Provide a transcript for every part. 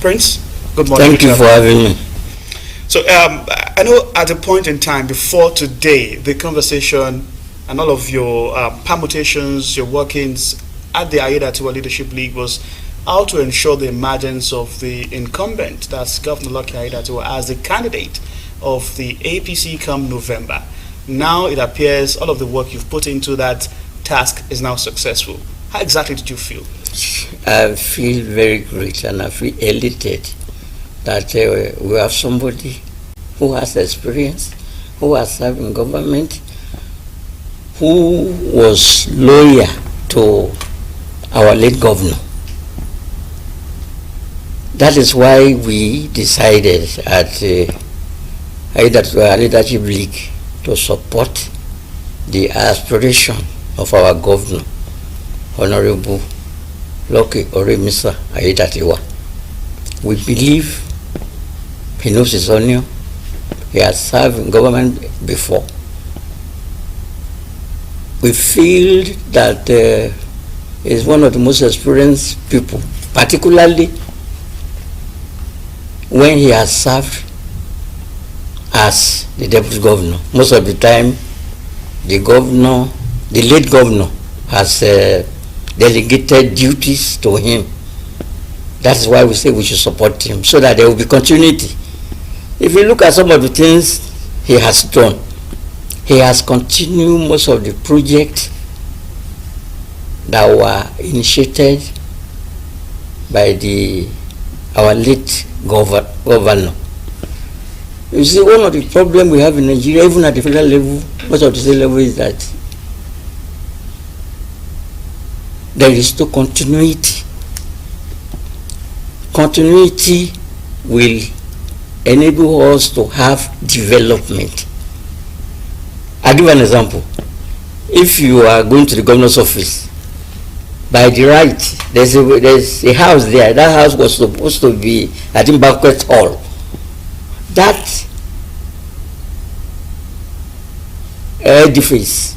Prince, good morning. Thank you for having me. So I know at a point in time before today, the conversation and all of your permutations, your workings at the Aida Tiwa Leadership League was how to ensure the emergence of the incumbent, that's Governor Lucky Aida Tiwa, as the candidate of the APC come November. Now it appears all of the work you've put into that task is now successful. How exactly did you feel? I feel very great and I feel elated that we have somebody who has experience, who has served in government, who was loyal to our late governor. That is why we decided at Aida Tiwa Leadership League to support the aspiration of our governor, Honorable Lucky Oremisa Aida Tiwa. We believe he knows his onion. He has served in government before. We feel that he is one of the most experienced people, particularly when he has served as the deputy governor. Most of the time, the late governor has delegated duties to him. That's why we say we should support him, so that there will be continuity. If you look at some of the things he has done, he has continued most of the projects that were initiated by our late governor. You see, one of the problems we have in Nigeria, even at the federal level, most of the state level, is that there is no continuity. Continuity will enable us to have development. I'll give an example. If you are going to the governor's office, by the right, there's a house there. That house was supposed to be at the banquet hall. That edifice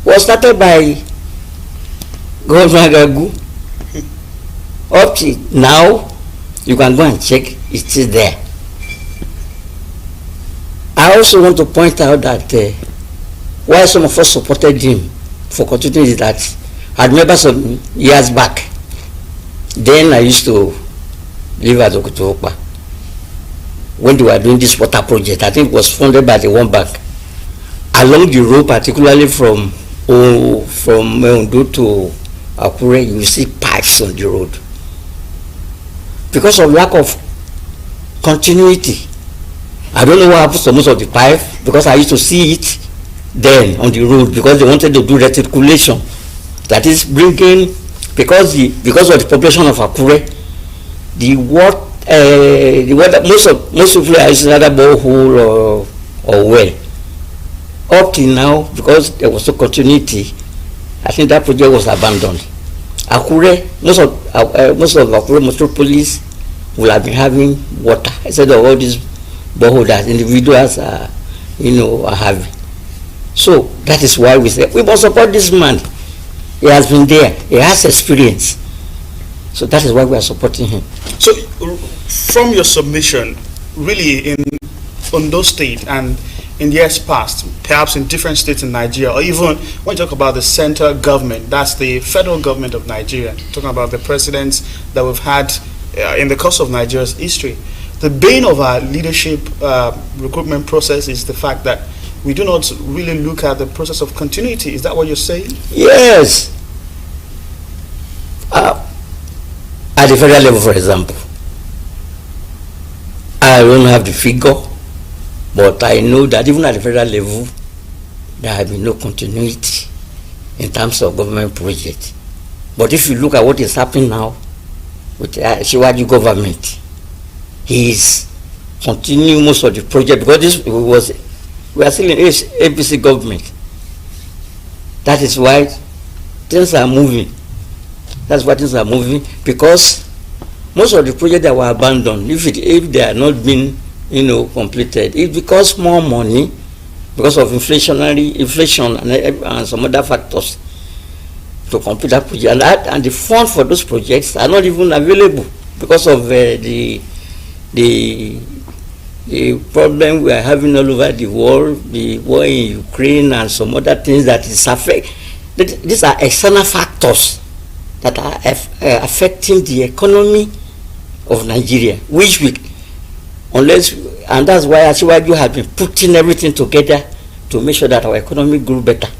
was started by Governor Gagu. Up to now, you can go and check, it is there. I also want to point out that why some of us supported him for continuing is that I remember some years back, then I used to live at Okotookpa when they were doing this water project. I think it was funded by the World Bank. Along the road, particularly from Ondo to Akure, you see pipes on the road. Because of lack of continuity, I don't know what happens to most of the pipe, because I used to see it then on the road, because they wanted to do reticulation. That is bringing, because of the population of Akure, the water, most people are using either borehole or well. Up till now, because there was no continuity, I think that project was abandoned. Akure, most of Akure metropolis will have been having water instead of all these boreholes that individuals are having. So that is why we say we must support this man. He has been there. He has experience. So that is why we are supporting him. So from your submission, really in Ondo State and in years past, perhaps in different states in Nigeria, or even when you talk about the central government, that's the federal government of Nigeria, talking about the presidents that we've had in the course of Nigeria's history, the bane of our leadership recruitment process is the fact that we do not really look at the process of continuity. Is that what you're saying? Yes. At the federal level, for example, I don't have the figure, but I know that even at the federal level, there has been no continuity in terms of government projects. But if you look at what is happening now with Shiwaji government, he is continuing most of the project, because we are still in APC government. That is why things are moving. That's why things are moving, because most of the projects that were abandoned, if they are not being completed, it because more money, because of inflation and some other factors to complete that project, and the funds for those projects are not even available. because of the problem we are having all over the world, the war in Ukraine and some other things that is these are external factors that are affecting the economy of Nigeria, which we, and that's why Asiwaju has been putting everything together to make sure that our economy grew better,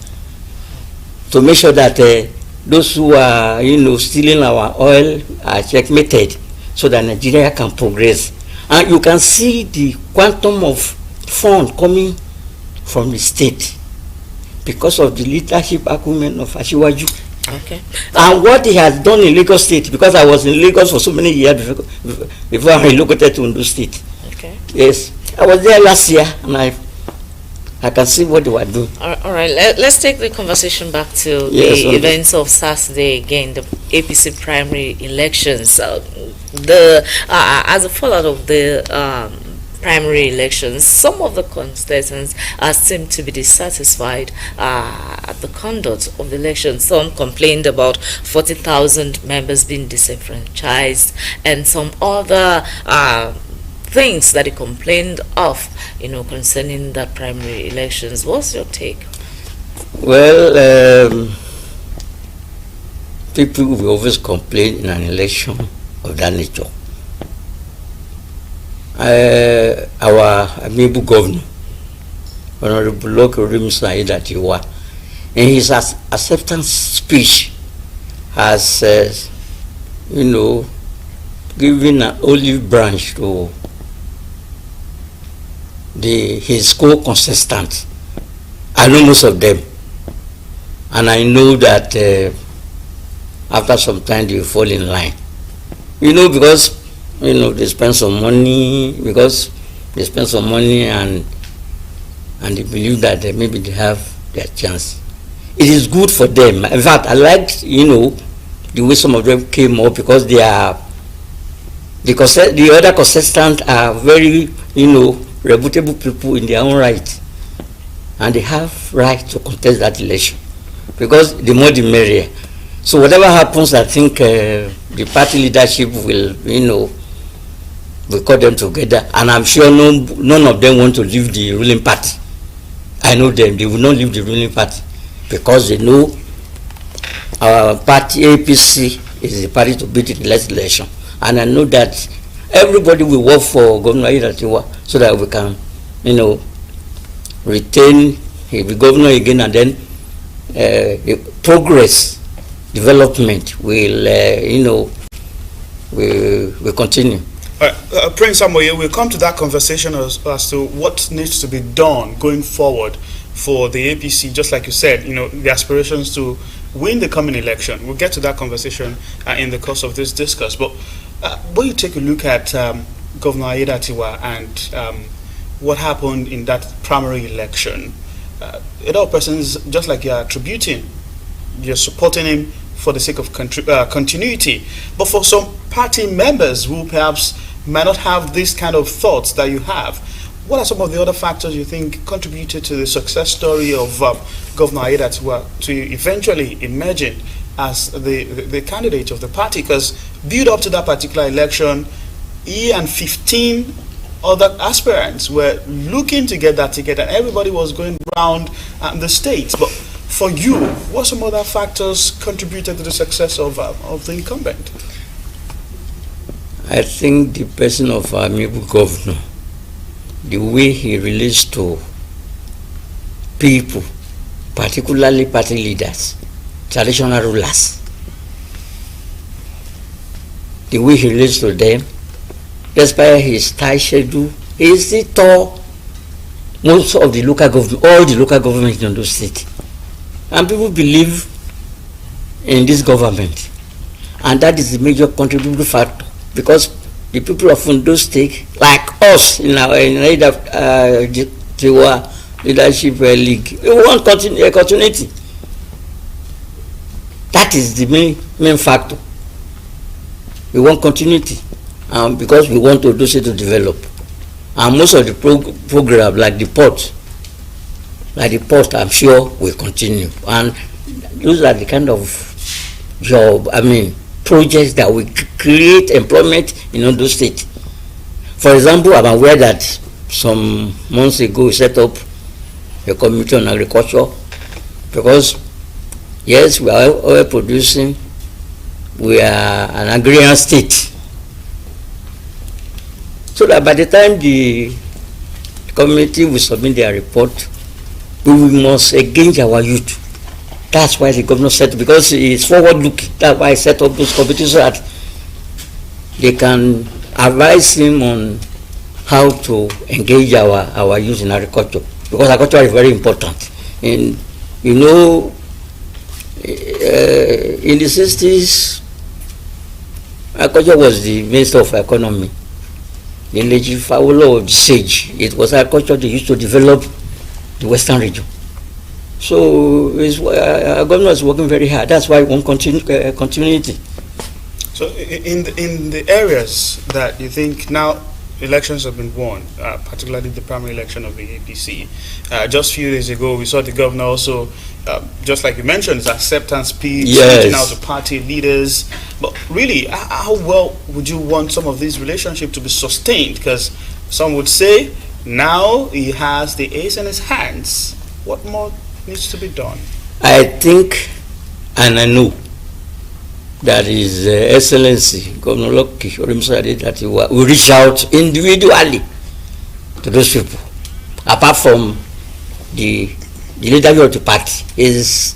to make sure that those who are, stealing our oil are checkmated, so that Nigeria can progress. And you can see the quantum of fund coming from the state because of the leadership acumen of Asiwaju. Okay. And what he has done in Lagos State, because I was in Lagos for so many years before I relocated to Ondo State. Okay. Yes, I was there last year, and I can see what they were doing. All right. Let's take the conversation back to the events of Saturday again, the APC primary elections. As a fallout of the primary elections, some of the contestants seem to be dissatisfied at the conduct of the election. Some complained about 40,000 members being disenfranchised, and some other things that he complained of, concerning the primary elections. What's your take? Well, people will always complain in an election of that nature. Our amiable governor, Honorable Local Rimsa, in his acceptance speech, has, given an olive branch to his co-contestants. I know most of them, and I know that after some time they will fall in line. Because they spend some money, and they believe that maybe they have their chance. It is good for them. In fact, I liked, the way some of them came up, because the other contestants are very, reputable people in their own right, and they have right to contest that election, because the more the merrier. So whatever happens, I think the party leadership will, will call them together, and I'm sure none of them want to leave the ruling party. I know them; they will not leave the ruling party, because they know our party APC is the party to beat in the next election, and I know that everybody will work for Governor Aiyedatiwa so that we can, retain, he'll be governor again, and then progress, development will, will continue. Prince Samuel, we'll come to that conversation as to what needs to be done going forward for the APC. Just like you said, the aspirations to win the coming election. We'll get to that conversation in the course of this discourse. But when you take a look at Governor Aiyedatiwa and what happened in that primary election, it all persons, just like you're attributing, you're supporting him for the sake of continuity. But for some party members who perhaps might not have this kind of thoughts that you have, what are some of the other factors you think contributed to the success story of Governor Aiyedatiwa to eventually emerging as the candidate of the party? Because build up to that particular election, he and 15 other aspirants were looking to get that ticket, and everybody was going around the state. But for you, what some other factors contributed to the success of the incumbent? I think the person of our amiable governor, the way he relates to people, particularly party leaders, traditional rulers, the way he relates to them, despite his tight schedule, he still taught most of the local government, all the local governments in those states. And people believe in this government. And that is the major contributing factor, because the people of Ondo State, like us in our leadership league, we want continuity. That is the main factor. We want continuity, because we want Ondo State to develop. And most of the program, like the port, I'm sure will continue. And those are the kind of projects that will create employment in Ondo State. For example, I'm aware that some months ago we set up a committee on agriculture because, yes, we are oil producing, we are an agrarian state. So that by the time the committee will submit their report, we must engage our youth. That's why the governor said, because it's forward-looking, that's why I set up those committees so that they can advise him on how to engage our youth in agriculture. Because agriculture is very important. And, you know, in the 60s, agriculture was the minister of economy. The legislature of the SAGE, it was agriculture they used to develop the western region. So our government is working very hard. That's why we want continuity. So in the areas that you think now elections have been won, particularly the primary election of the APC, just a few days ago we saw the governor also, just like you mentioned, his acceptance speech, reaching out to party leaders. But really, how well would you want some of these relationships to be sustained? Because some would say now he has the ace in his hands. What more needs to be done? I think, and I know, that His Excellency Governor Loki Orimsade, that he will reach out individually to those people. Apart from the leadership of the party, is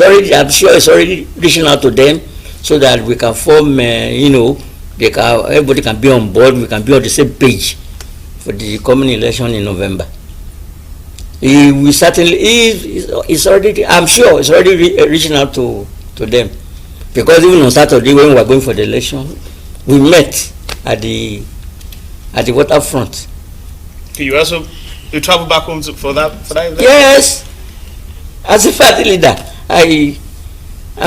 already, I'm sure, is already reaching out to them so that we can form, everybody can be on board. We can be on the same page for the coming election in November. He will certainly, he's already, I'm sure, he's already reaching out to them. Because even on Saturday when we were going for the election, we met at the waterfront. You travel back home for that event? Yes. As a party leader, I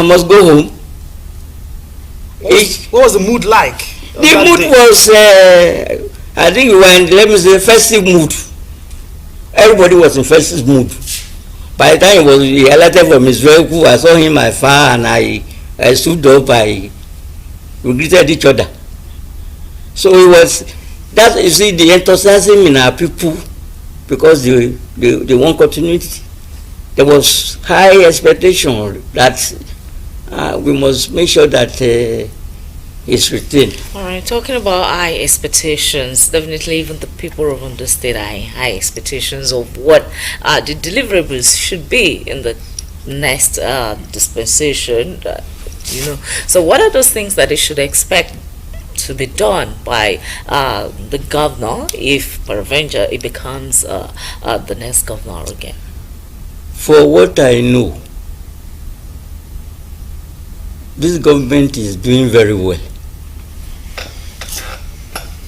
must go home. What was the mood like? The mood was, I think we were in, let me say, festive mood. Everybody was in festive mood. By the time he elected from his vehicle, I saw him afar and I stood up, we greeted each other. So it was, that you see the enthusiasm in our people, because they want continuity. There was high expectation that we must make sure that it's retained. All right, talking about high expectations, definitely even the people of Ondo State high expectations of what the deliverables should be in the next dispensation. So what are those things that they should expect to be done by the governor if peradventure it becomes the next governor again? For what I know, this government is doing very well.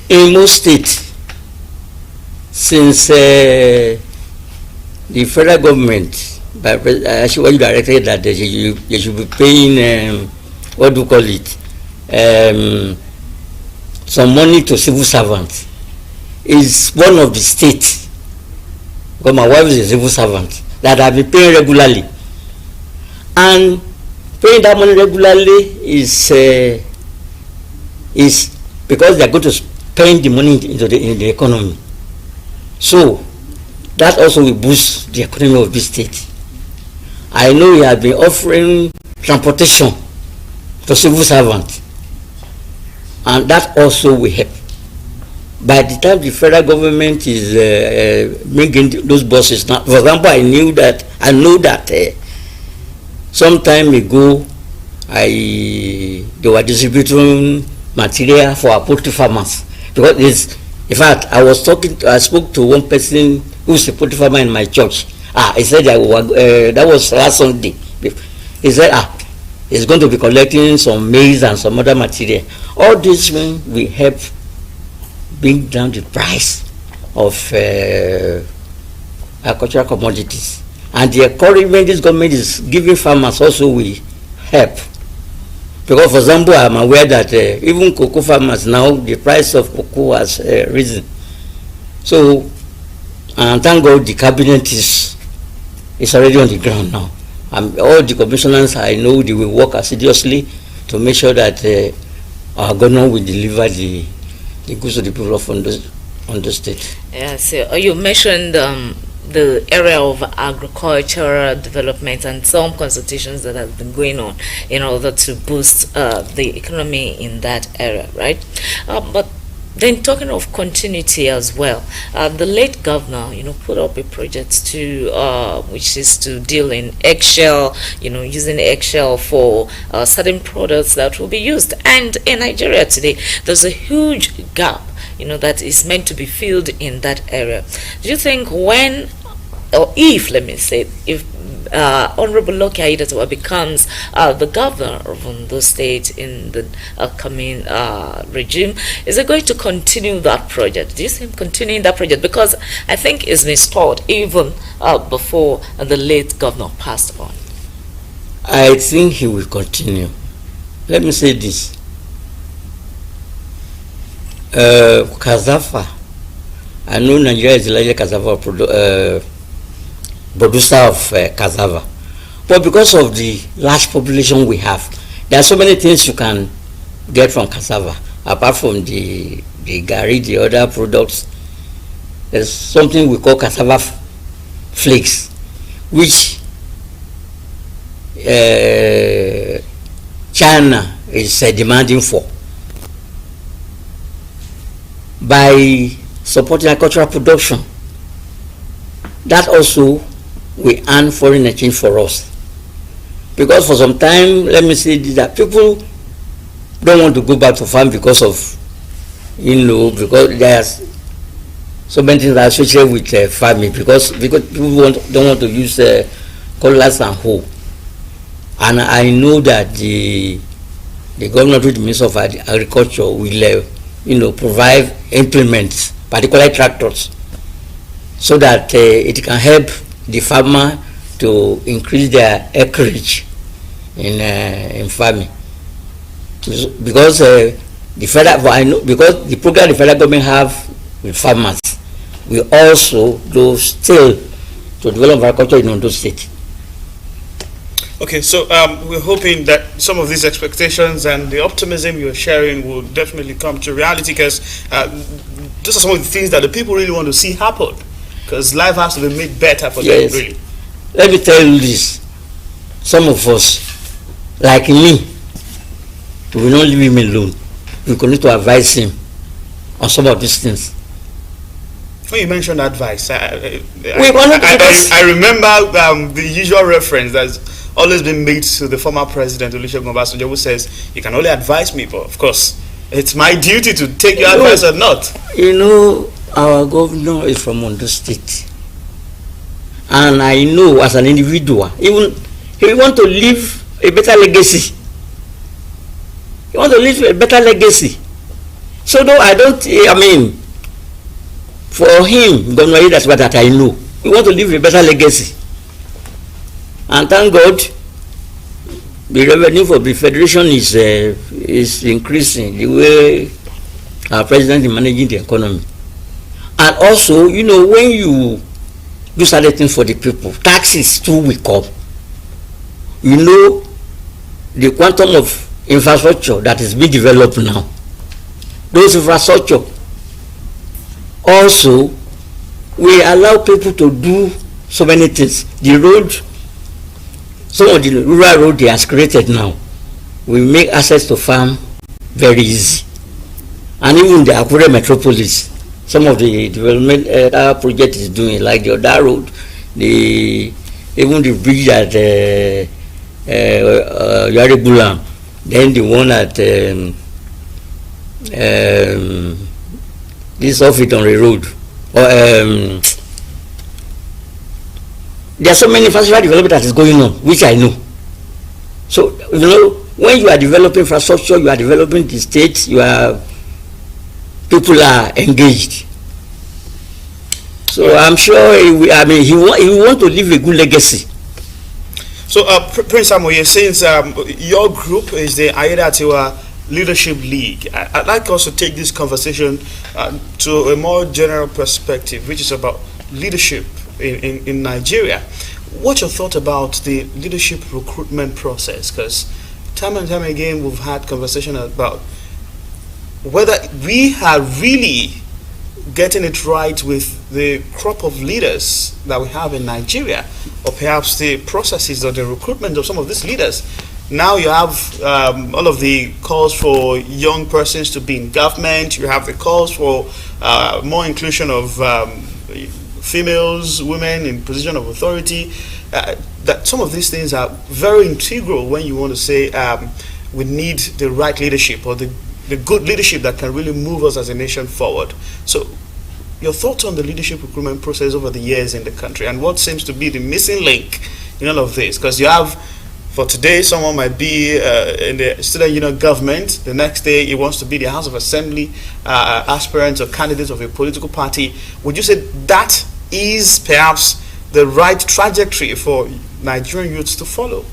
In most states, since the federal government, by actually directed that they should be paying, what do you call it, some money to civil servants, is one of the states, because my wife is a civil servant, that have been paying regularly. And paying that money regularly is because they are going to spend the money into the economy. So that also will boost the economy of this state. I know he has been offering transportation to civil servants, and that also will help. By the time the federal government is bringing those buses now, for example, I know that some time ago they were distributing material for our poultry farmers, because in fact I spoke to one person who's a poultry farmer in my church. He said that was last Sunday. He said he's going to be collecting some maize and some other material. All this will help bring down the price of agricultural commodities. And the encouragement this government is giving farmers also will help. Because, for example, I'm aware that even cocoa farmers now, the price of cocoa has risen. So, and thank God the cabinet is already on the ground now. All the commissioners, I know they will work assiduously to make sure that our government will deliver the goods to the people of Ondo State. Yeah, so you mentioned the area of agricultural development and some consultations that have been going on in order to boost the economy in that area, right? But then talking of continuity as well, the late governor, put up a project to, which is to deal in eggshell, using eggshell for certain products that will be used. And in Nigeria today, there's a huge gap, that is meant to be filled in that area. Do you think when, or if, let me say, if Honorable Loki Aiyedatiwa becomes the governor of Ondo State in the upcoming regime, is it going to continue that project? Do you see him continuing that project? Because I think it's been stalled even before the late governor passed on. I think he will continue. Let me say this. Cassava. I know Nigeria is the largest cassava producer of cassava, but because of the large population we have, there are so many things you can get from cassava apart from the gari, the other products. There's something we call cassava flakes, which China is demanding for. By supporting agricultural production, that also will earn foreign exchange for us. Because for some time, let me say that people don't want to go back to farm because of, because there's so many things that are associated with farming, because people don't want to use cutlass and hoe. And I know that the government with the Minister of Agriculture will provide implements, particularly tractors, so that it can help the farmer to increase their acreage in farming. Because because the program the federal government have with farmers, we also do still to develop agriculture in Ondo State. Okay, so we're hoping that some of these expectations and the optimism you're sharing will definitely come to reality, because those are some of the things that the people really want to see happen, because life has to be made better for them, really. Let me tell you this. Some of us, like me, we will not leave him alone. We continue to advise him on some of these things. When you mentioned advice, I remember the usual reference that's always been made to the former president, Olusegun Obasanjo, who says, you can only advise me, but of course, it's my duty to take your advice or not. Our governor is from Ondo State. And I know as an individual, even he wants to leave a better legacy. He wants to leave a better legacy. So though for him, Governor, that's what I know. We want to leave a better legacy. And thank God, the revenue for the federation is increasing the way our president is managing the economy. And also, when you do certain things for the people, taxes too will come. The quantum of infrastructure that is being developed now, those infrastructure also will allow people to do so many things. The road, some of the rural road they have created now will make access to farm very easy. And even the Akure metropolis, some of the development that project is doing, like the Oda road, even the bridge at Yarigulam, then the one at this off it on the road. There are so many infrastructure development that is going on, which I know. So when you are developing infrastructure, you are developing the state, people are engaged. So I'm sure he want to leave a good legacy. So Prince Amoye, since your group is the Aiyedatiwa Leadership League, I'd like us to take this conversation to a more general perspective, which is about leadership in Nigeria. What's your thought about the leadership recruitment process? Because time and time again we've had conversation about whether we are really getting it right with the crop of leaders that we have in Nigeria, or perhaps the processes or the recruitment of some of these leaders. Now you have all of the calls for young persons to be in government. You have the calls for more inclusion of females, women in position of authority. That some of these things are very integral when you want to say we need the right leadership, or the good leadership that can really move us as a nation forward. So your thoughts on the leadership recruitment process over the years in the country, and what seems to be the missing link in all of this? Because you have, for today, someone might be in the student union government. The next day, he wants to be the House of Assembly aspirant or candidate of a political party. Would you say that is perhaps the right trajectory for Nigerian youths to follow?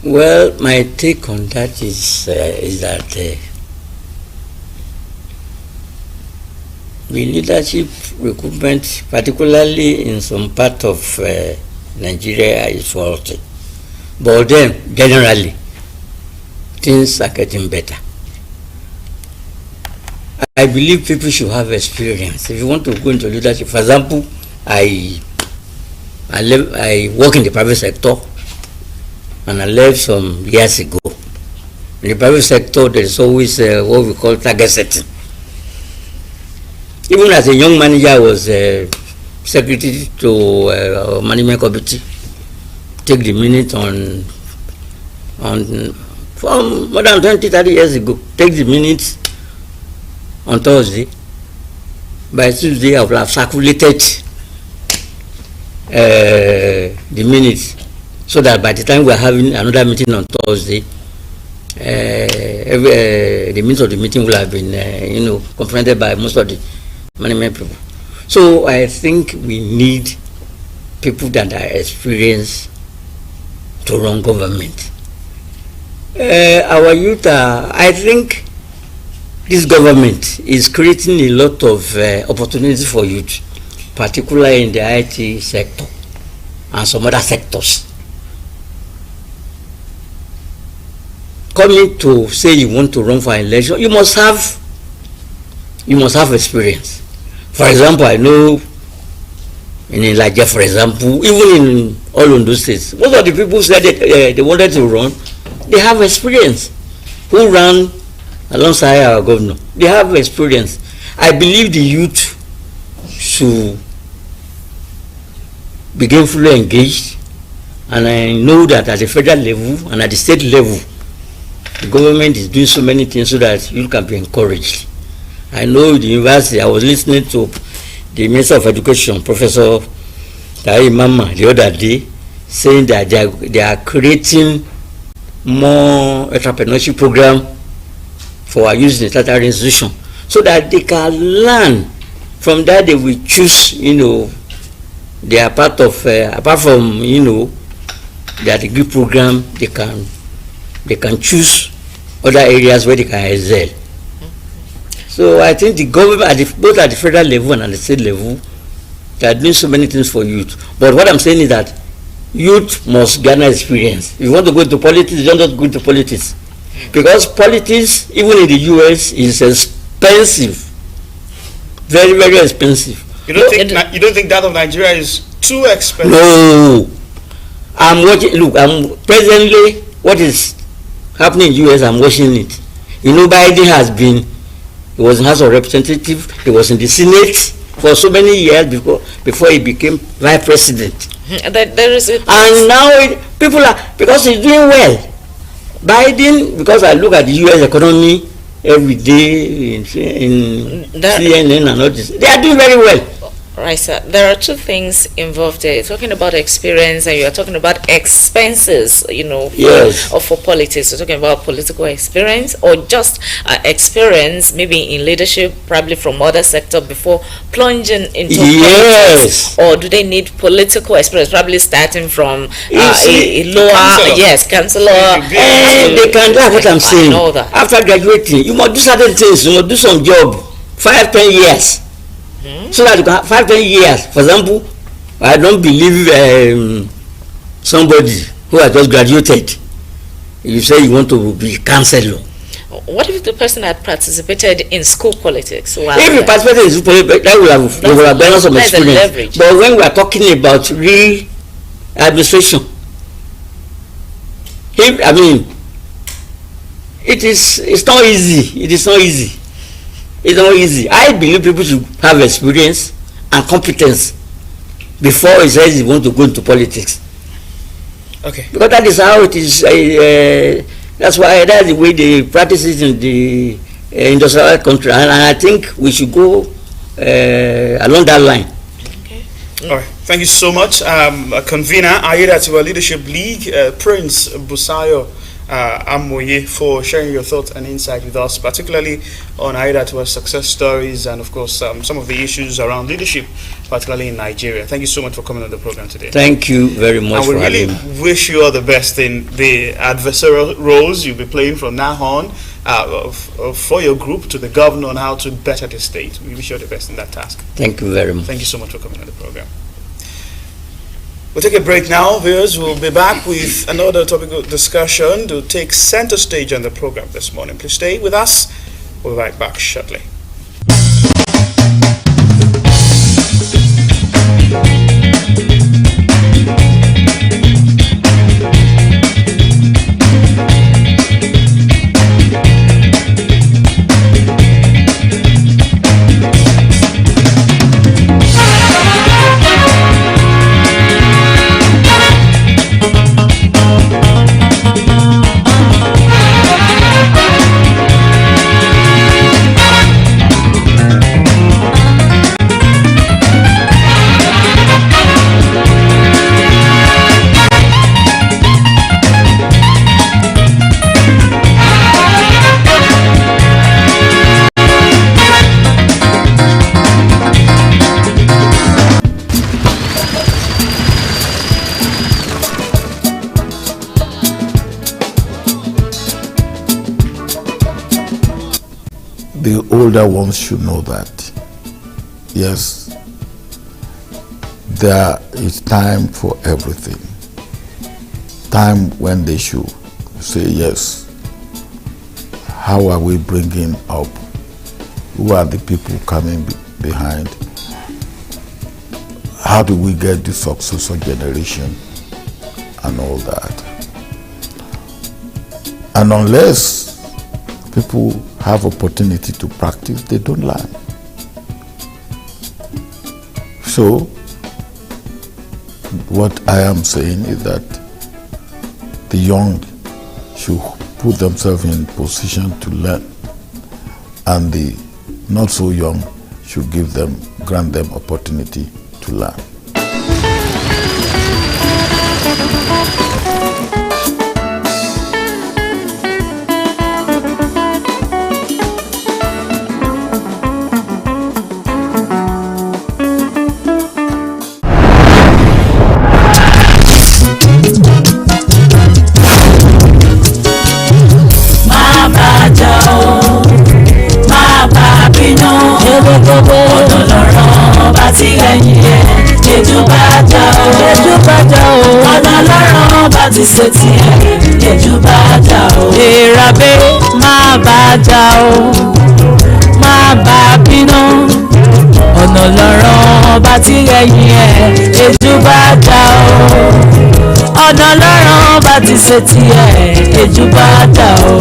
Well, my take on that is that the leadership recruitment, particularly in some part of Nigeria, is faulty. But then, generally, things are getting better. I believe people should have experience. If you want to go into leadership, for example, I work in the private sector, and I left some years ago. In the private sector, there is always what we call target setting. Even as a young manager, I was secretary to a management committee. Take the minute on from more than 20-30 years ago. Take the minutes on Thursday. By Tuesday, I will have circulated the minutes, so that by the time we are having another meeting on Thursday, the minutes of the meeting will have been, confronted by most of the management people. So I think we need people that are experienced to run government. Our youth I think this government is creating a lot of opportunities for youth, particularly in the IT sector and some other sectors. Coming to say you want to run for an election, you must have experience. For example, I know in Elijah, for example, even in all of those states, most of the people said they wanted to run, they have experience. Who ran alongside our governor? They have experience. I believe the youth should be gainfully engaged, and I know that at the federal level and at the state level, the government is doing so many things so that you can be encouraged. I know the university, I was listening to the Minister of Education, Professor Tai Mama, the other day, saying that they are creating more entrepreneurship program for our youth in the tertiary institution, so that they can learn. From that, they will choose, they are part of, apart from, their degree program, they can choose other areas where they can excel. So I think the government, both at the federal level and at the state level, they are doing so many things for youth. But what I'm saying is that youth must garner experience. If you want to go into politics, you don't just go into politics. Because politics, even in the US, is expensive. Very, very expensive. You don't think that of Nigeria is too expensive? No. I'm presently, what is happening in the US, I'm watching it. Biden he was in House of Representatives, he was in the Senate for so many years before he became Vice President. And now people are, because he's doing well. Biden, because I look at the US economy every day in CNN and all this, they are doing very well. Right, sir. There are two things involved there. You're talking about experience and you're talking about expenses, yes. for politics. You're talking about political experience or just experience, maybe in leadership, probably from other sector before plunging into politics. Or do they need political experience, probably starting from a lower, councillor. They can do what I'm saying. After graduating, you must do certain things. You must do some job, 5-10 years. So that you can have 5-10 years. For example, I don't believe somebody who has just graduated You say you want to be councillor. What if the person had participated in school politics? If you participated in school politics, that would have done some experience. But when we are talking about administration, it's not easy. It is not easy. It's not easy. I believe people should have experience and competence before he says he wants to go into politics. Okay. Because that is how it is. That's the way they practice it in the industrial country, and I think we should go along that line. Okay. All right. Thank you so much, convener Ayedatiwa Leadership League, Prince Busayo Amoye, for sharing your thoughts and insight with us, particularly on Ayedatiwa's success stories and, of course, some of the issues around leadership, particularly in Nigeria. Thank you so much for coming on the program today. Thank you very much. And we really wish you all the best in the adversarial roles you'll be playing from now on, for your group to the governor on how to better the state. We wish you all the best in that task. Thank you very much. Thank you so much for coming on the program. We'll take a break now, viewers. We'll be back with another topical discussion to take center stage on the program this morning. Please stay with us. We'll be right back shortly. The older ones should know that, yes, there is time for everything. Time when they should say, yes, how are we bringing up? Who are the people coming behind? How do we get the successor generation and all that? And unless people have opportunity to practice, they don't learn. So, what I am saying is that the young should put themselves in position to learn, and the not so young should grant them opportunity to learn. ti ṣe tiẹ̀ yẹjú bá jà o. Èràbé má bá jà o, má bá bínú. Ọ̀nà lọ́rọ̀ ọba tí ẹ̀yìn ẹ̀ yẹjú bá jà o. Ọ̀nà lọ́rọ̀ ọba ti ṣe tiẹ̀ yẹjú bá jà o.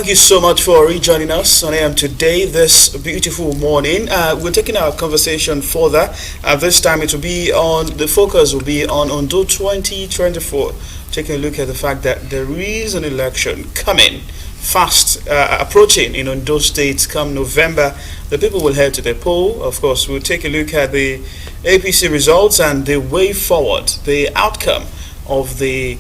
Thank you so much for rejoining us on AM today, this beautiful morning. We're taking our conversation further. This time it will be on, the focus will be on Ondo 2024, taking a look at the fact that there is an election coming fast, approaching in Ondo State come November. The people will head to the poll. Of course, we'll take a look at the APC results and the way forward, the outcome of the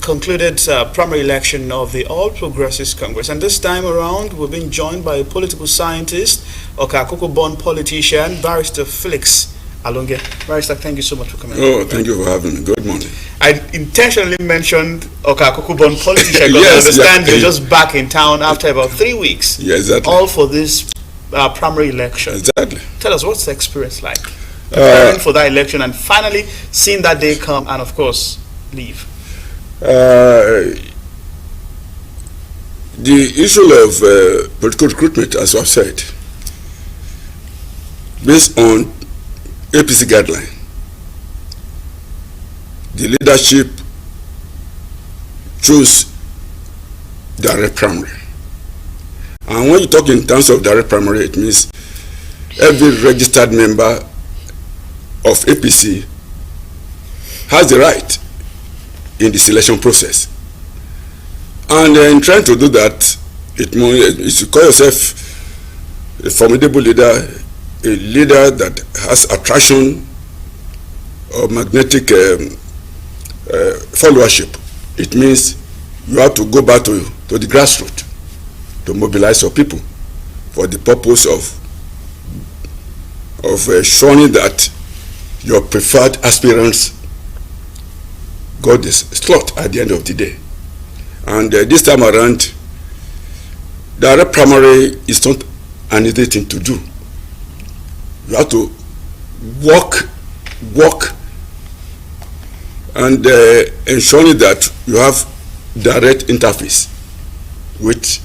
concluded primary election of the All Progressives Congress. And this time around, we've been joined by a political scientist, Okakoko-born politician, Barrister Felix Alonge. Barrister, thank you so much for coming. Oh, thank you for having me. Good morning. I intentionally mentioned Okakoko-born politician because Yes, I understand yeah. you're just back in town after about 3 weeks. Yeah, exactly. All for this primary election. Exactly. Tell us, what's the experience like? Preparing for that election and finally seeing that day come and, of course, leave. The issue of political recruitment, as I've said, based on APC guideline, the leadership chose direct primary. And when you talk in terms of direct primary, it means every registered member of APC has the right in the selection process. And in trying to do that, it means you call yourself a formidable leader, a leader that has attraction or magnetic followership. It means you have to go back to the grassroots to mobilize your people for the purpose of showing that your preferred aspirants got this slot at the end of the day. And this time around, direct primary is not an easy thing to do. You have to work, and ensuring that you have direct interface with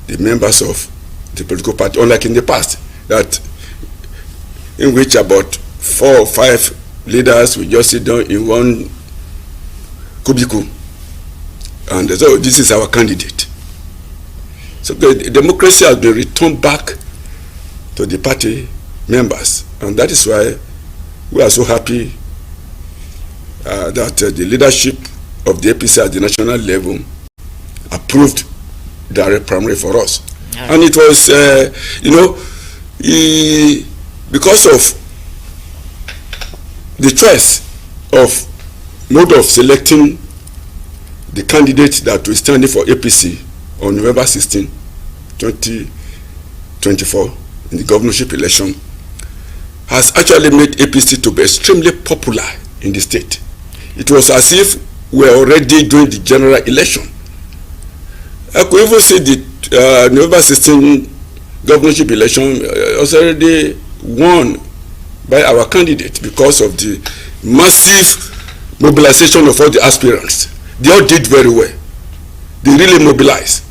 the members of the political party, unlike in the past, that in which about 4 or 5 leaders will just sit down in one cubicle, and so this is our candidate. So the democracy has been returned back to the party members, and that is why we are so happy that the leadership of the APC at the national level approved direct primary for us. Right. And it was, because of the choice of mode of selecting the candidate that will stand for APC on November 16, 2024 in the governorship election has actually made APC to be extremely popular in the state. It was as if we were already doing the general election. I could even see the November 16 governorship election was already won by our candidate because of the massive mobilization of all the aspirants. They all did very well. They really mobilized.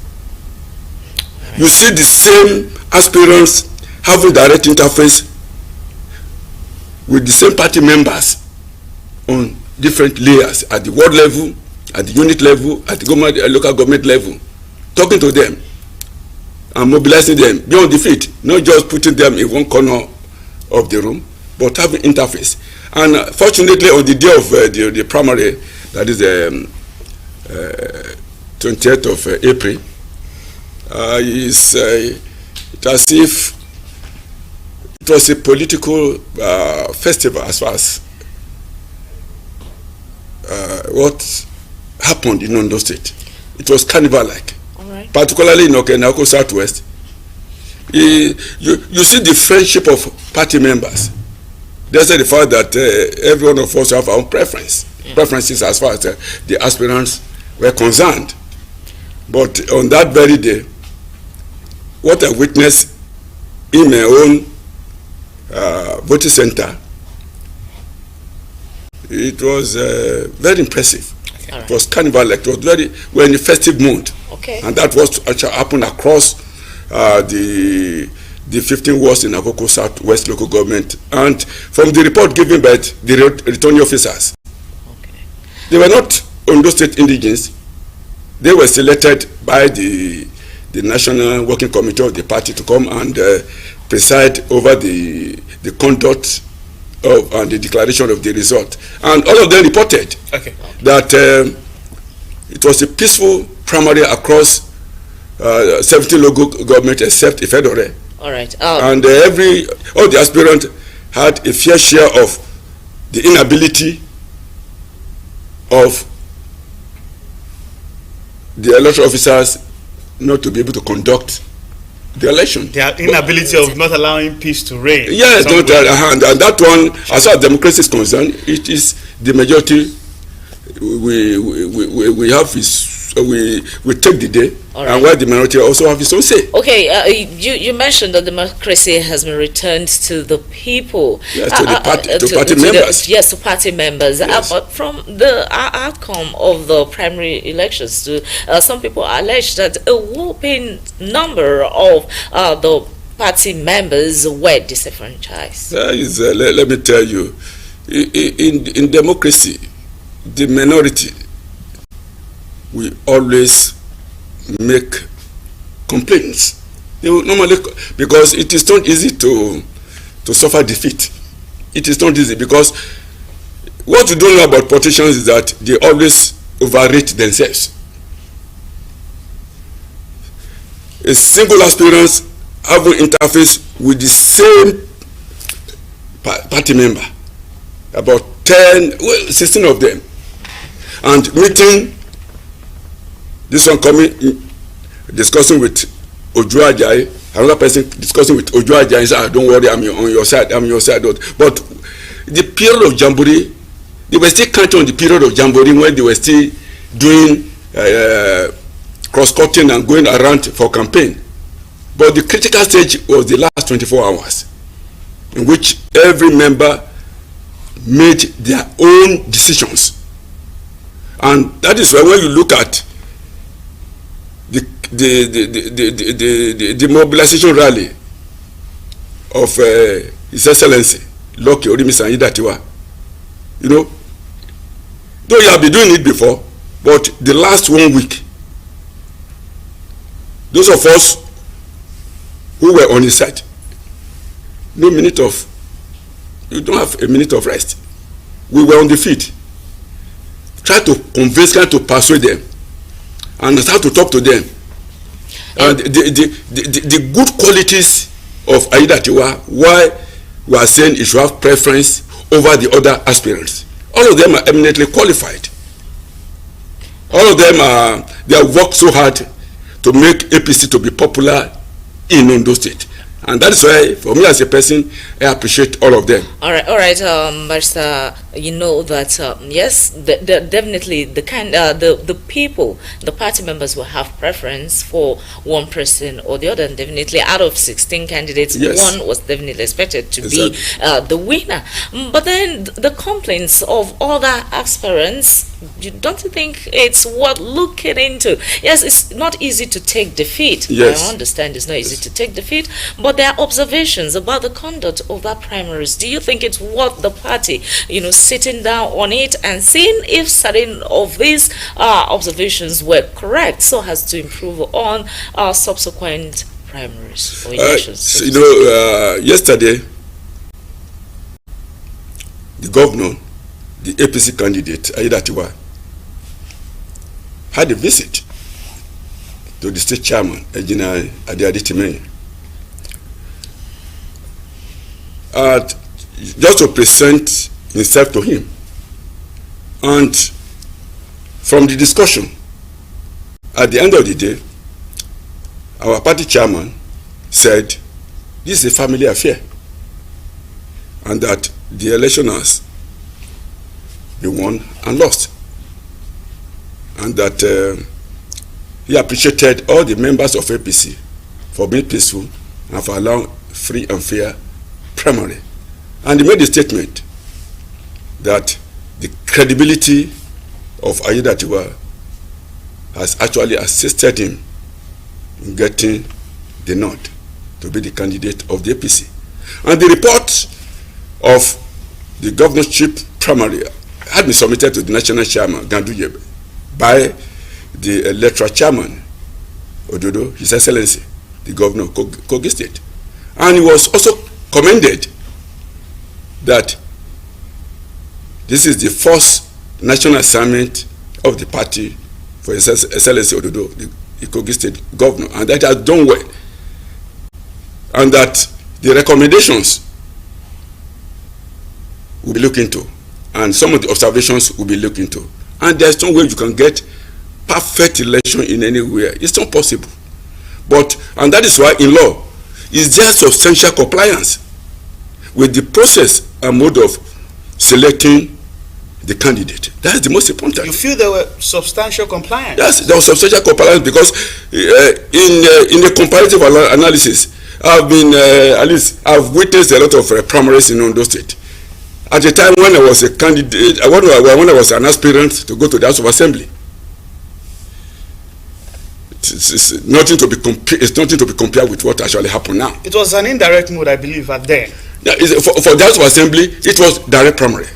You see the same aspirants having direct interface with the same party members on different layers, at the ward level, at the unit level, at the government, local government level, talking to them and mobilizing them beyond defeat, not just putting them in one corner of the room, but having interface. And fortunately, on the day of the primary, that is the 20th of April, it's as if it was a political festival as far as what happened in Ondo State. It was carnival-like, right. Particularly in Okenako Southwest. You see the friendship of party members. There's the fact that every one of us have our own preferences as far as the aspirants were concerned. But on that very day, what I witnessed in my own voting center, it was very impressive. Okay. Right. It was carnival-like. We're in a festive mood. Okay. And that was actually happened across the 15 wards in Akoko Southwest local government. And from the report given by the returning officers, okay, they were not Ondo State indigenes. They were selected by the the National Working Committee of the party to come and preside over the conduct of and the declaration of the result. And all of them reported that it was a peaceful primary across 70 local government except Ifedore. All right. And all the aspirants had a fair share of the inability of the electoral officers not to be able to conduct the election. The inability of not allowing peace to reign. Yes, and that one, as far as democracy is concerned, it is the majority we have we take the day, right. And where the minority also have its own say. Okay, you mentioned that democracy has been returned to the people. Yes, to the party, to party members. Yes, to party members. Yes. But from the outcome of the primary elections, some people allege that a whopping number of the party members were disenfranchised. Let me tell you, in democracy, the minority we always make complaints. They will normally, because it is not easy to suffer defeat. It is not easy because what we don't know about politicians is that they always overrate themselves. A single aspirant having interface with the same party member, about 16 of them, and meeting. This one coming, discussing with Ojo Ajayi, another person discussing with Ojo Ajayi, said, don't worry, I'm on your side. But the period of Jamboree, they were still counting on the period of Jamboree when they were still doing cross-cutting and going around for campaign. But the critical stage was the last 24 hours, in which every member made their own decisions. And that is why when you look at the mobilization rally of His Excellency Lucky Orimisan Idatiwa, you know, though you have been doing it before, but the last 1 week, those of us who were on his side, you don't have a minute of rest. We were on the feet, try to convince, try to persuade them, and start to talk to them. And the good qualities of Aidatiwa, why we are saying he should have preference over the other aspirants. All of them are eminently qualified. All of them they have worked so hard to make APC to be popular in Ondo State. And that is why, for me as a person, I appreciate all of them. All right, Barrister, you know that yes, definitely the people, the party members will have preference for one person or the other, and definitely out of 16 candidates, yes, one was definitely expected to be the winner. But then the complaints of other aspirants, don't you think it's worth looking into? Yes, it's not easy to take defeat. Yes. I understand it's not easy to take defeat, but there are observations about the conduct of that primaries. Do you think it's worth the party, sitting down on it and seeing if certain of these observations were correct, so as to improve on subsequent primaries or elections? Yesterday, the governor, the APC candidate, Aidatiwa, had a visit to the state chairman, Ejina Adeaditime, just to present himself to him. And from the discussion, at the end of the day, our party chairman said, this is a family affair, and that the election has been won and lost, and that he appreciated all the members of APC for being peaceful and for allowing free and fair primary. And he made a statement that the credibility of Aidatiwa has actually assisted him in getting the nod to be the candidate of the APC. And the report of the governorship primary had been submitted to the national chairman, Gandu Yebe, by the electoral chairman. Ododo, His Excellency, the governor of Kogi State. And he was also commended that this is the first national assignment of the party for His Excellency Ododo, the Kogi State governor, and that has done well. And that the recommendations will be looked into, and some of the observations will be looked into. And there's no way you can get perfect election in anywhere. It's not possible. And that is why in law, is there substantial compliance with the process and mode of selecting the candidate? That's the most important. You feel there were substantial compliance? Yes, there was substantial compliance because in the comparative analysis, I've witnessed a lot of primaries in Ondo State. At the time when I was a candidate, when I was an aspirant to go to the House of Assembly, it's nothing to be compared with what actually happened now. It was an indirect mode, I believe, at then. Yeah, for the House of Assembly, it was direct primary.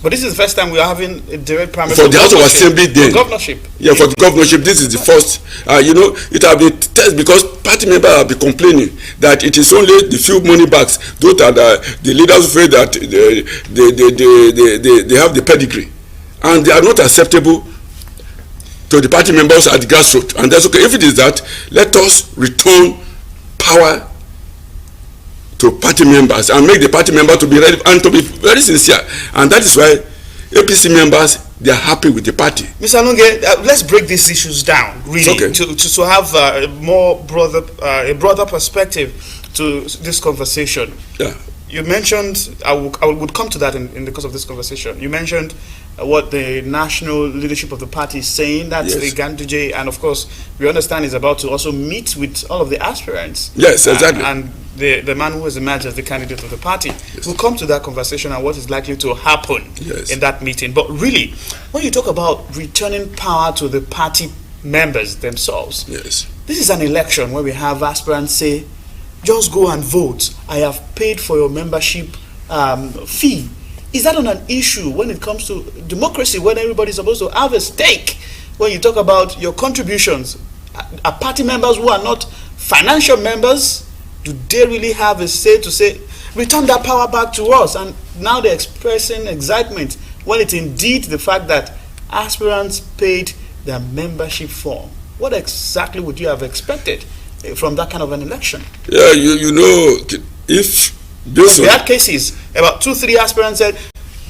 But this is the first time we are having a direct primary for the House of Assembly. Then for governorship. Yeah, for the governorship, this is the first. It has been tested because party members have been complaining that it is only the few money bags. Those are the leaders feel that they have the pedigree, and they are not acceptable to the party members at the grassroots. And that's okay. If it is that, let us return power to party members and make the party members to be ready and to be very sincere. And that is why APC members, they are happy with the party. Mr. Alunge, let's break these issues down, really, okay, to have a broader perspective to this conversation. Yeah. You mentioned, I would come to that in the course of this conversation. You mentioned what the national leadership of the party is saying. That's yes, the Ganduje, and of course, we understand is about to also meet with all of the aspirants. Yes, exactly. And the man who has emerged as the candidate of the party. Yes. We'll come to that conversation and what is likely to happen yes, in that meeting. But really, when you talk about returning power to the party members themselves, yes, this is an election where we have aspirants say, just go and vote. I have paid for your membership fee. Is that not an issue when it comes to democracy, when everybody's supposed to have a stake? When you talk about your contributions, are party members who are not financial members, do they really have a say to say, return that power back to us? And now they're expressing excitement when it's indeed the fact that aspirants paid their membership form. What exactly would you have expected from that kind of an election? Yeah, you know, if this we had cases, about 2-3 aspirants said,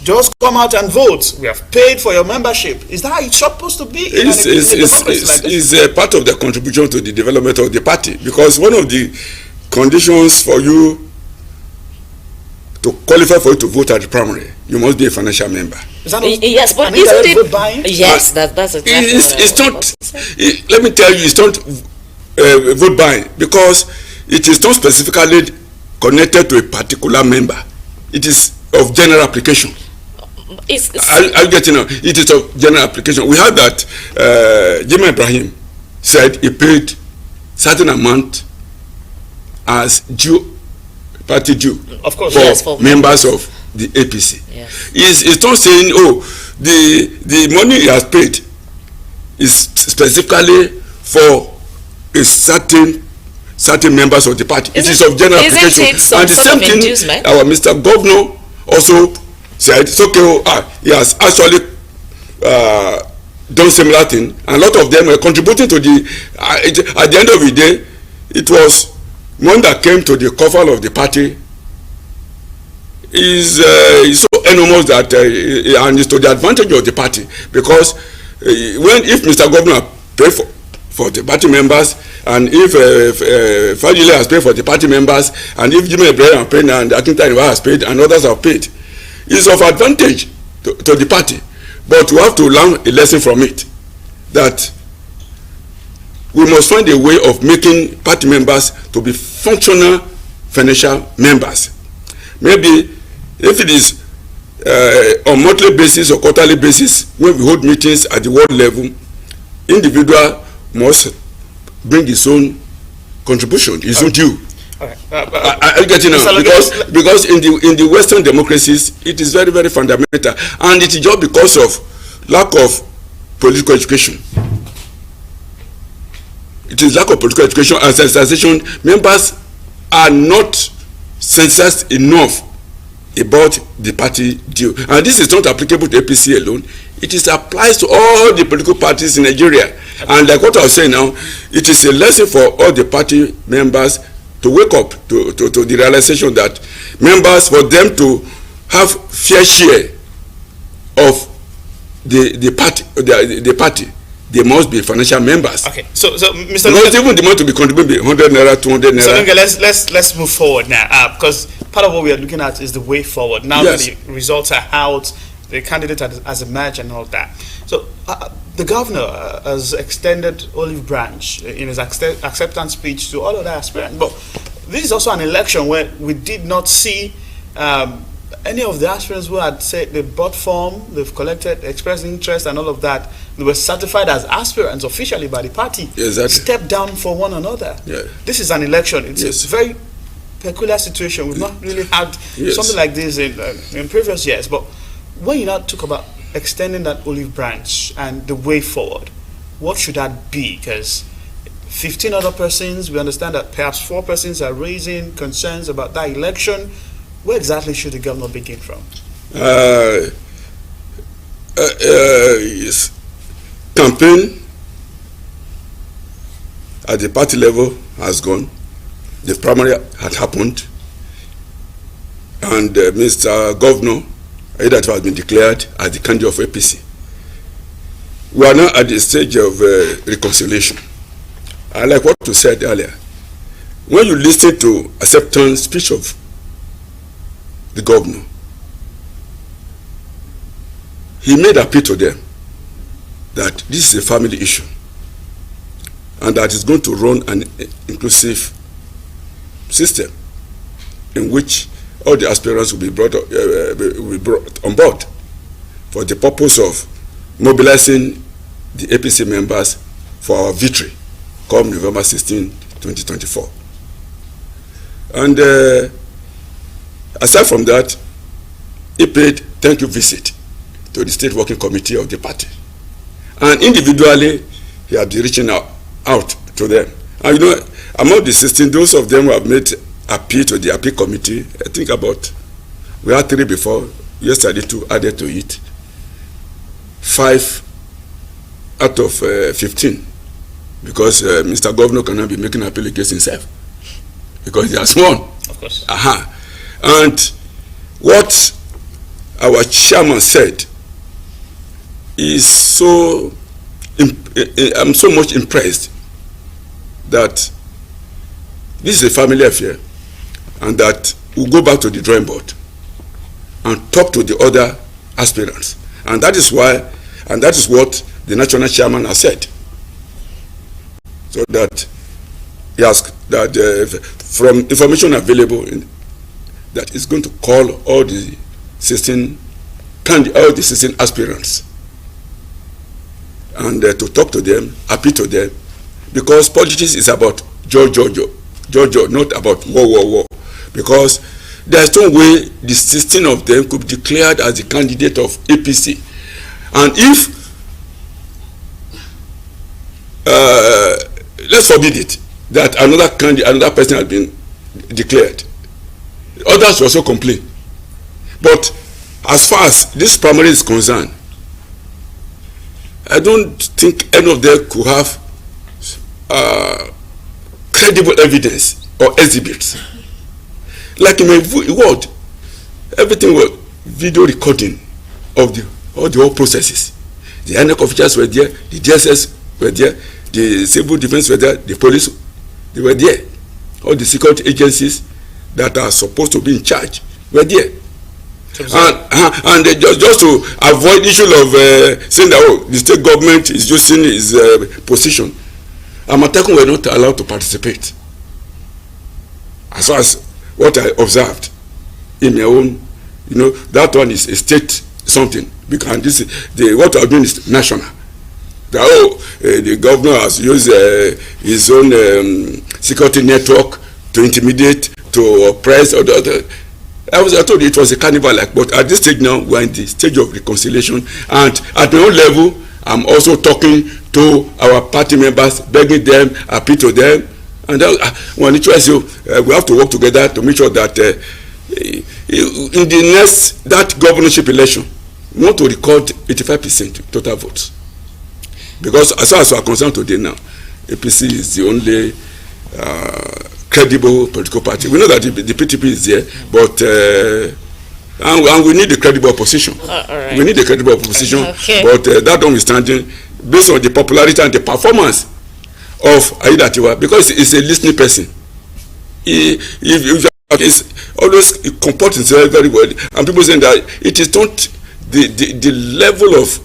just come out and vote. We have paid for your membership. Is that how it's supposed to be? It's a part of the contribution to the development of the party, because one of the conditions for you to qualify for you to vote at the primary, you must be a financial member. Yes, but isn't it? Yes, that's exactly it's not. Let me tell you, it's not vote buying, because it is not specifically connected to a particular member. It is of general application. I'll get it is of general application. We heard that Jimmy Ibrahim said he paid certain amount as due, party due, of course, for, yes, for members of the APC. Yes. It's not saying, oh, the money he has paid is specifically for a certain members of the party. It is of general application. And the same thing, our Mr. Governor also said, it's okay, he has actually done similar thing, and a lot of them were contributing to the, at the end of the day, it was one that came to the cover of the party is so enormous that and is to the advantage of the party, because if Mr. Governor paid for the party members, and if Fajile has paid for the party members, and if Jimmy Ibrahim has paid, and Akinta has paid, and others have paid, it's of advantage to the party. But we have to learn a lesson from it, that we must find a way of making party members to be functional financial members. Maybe if it is on monthly basis or quarterly basis, when we hold meetings at the world level, individual must bring his own contribution, his own due. I get because in the Western democracies, it is very, very fundamental, and it is just because of lack of political education. it is lack of political education and sensitization. Members are not sensitized enough about the party due. And this is not applicable to APC alone. It is applies to all the political parties in Nigeria. And like what I was saying now, it is a lesson for all the party members to wake up to the realization that members, for them to have fair share of the party, they must be financial members. Okay, so Mr. Not even the money to be contributed 100 naira, 200 naira. So let's move forward now, because part of what we are looking at is the way forward. Now that the results are out, the candidate has emerged and all that. So the governor has extended olive branch in his acceptance speech to all other aspirants. But this is also an election where we did not see any of the aspirants who had said they bought form, they've collected, expressed interest and all of that, they were certified as aspirants officially by the party. Exactly. Step down for one another. Yeah. This is an election. It's a very peculiar situation. We've not really had something like this in previous years. But when you now talk about extending that olive branch and the way forward, what should that be? Because 15 other persons, we understand that perhaps 4 persons are raising concerns about that election. Where exactly should the governor begin from? Yes. Campaign at the party level has gone. The primary had happened, and Mr. Governor Aiyedatiwa has been declared as the candidate of APC. We are now at the stage of reconciliation. I like what you said earlier. When you listen to acceptance speech of the governor, he made appeal to them that this is a family issue and that he's going to run an inclusive system in which all the aspirants will be brought on board for the purpose of mobilizing the APC members for our victory come November 16, 2024. And aside from that, he paid thank you visit to the state working committee of the party. And individually, he has been reaching out to them. And you know, among the 16, those of them who have made appeal to the appeal committee, I think about, we had 3 before, yesterday 2 added to it. 5 out of 15, because Mr. Governor cannot be making appeal against himself, because he has won. Of course. And what our chairman said is so, I'm so much impressed that this is a family affair and that we'll go back to the drawing board and talk to the other aspirants. And that is why, and that is what the national chairman has said. So that he asked that from information available that is going to call all the 16 aspirants and to talk to them, appeal to them, because politics is about Jojo, not about war. Because there's no way the 16 of them could be declared as the candidate of APC. And if, let's forbid it, that another person has been declared, others will also complain. But as far as this primary is concerned, I don't think any of them could have credible evidence or exhibits. Like in my word, everything was video recording of all the whole processes. The INEC officials were there, the DSS were there, the civil defense were there, the police, they were there. All the security agencies that are supposed to be in charge were there. And just to avoid issue of saying that the state government is using its position, Amatekun were not allowed to participate. As far as what I observed in my own, that one is a state something, because what I'm doing is national. The governor has used his own security network to intimidate, to oppress, or the other. I told you it was a carnival, but at this stage now, we're in the stage of reconciliation, and at my own level, I'm also talking to our party members, begging them, appeal to them, and then when the choice, we have to work together to make sure that in the next that governorship election, we want to record 85% total votes, because as far as we are concerned today now, APC is the only credible political party. We know that the PTP is there, but and we need a credible opposition. Right. We need a credible opposition, okay. But that notwithstanding, based on the popularity and the performance of Aiyedatiwa, because he's a listening person, he always comports himself very well, and people saying that it is not the level of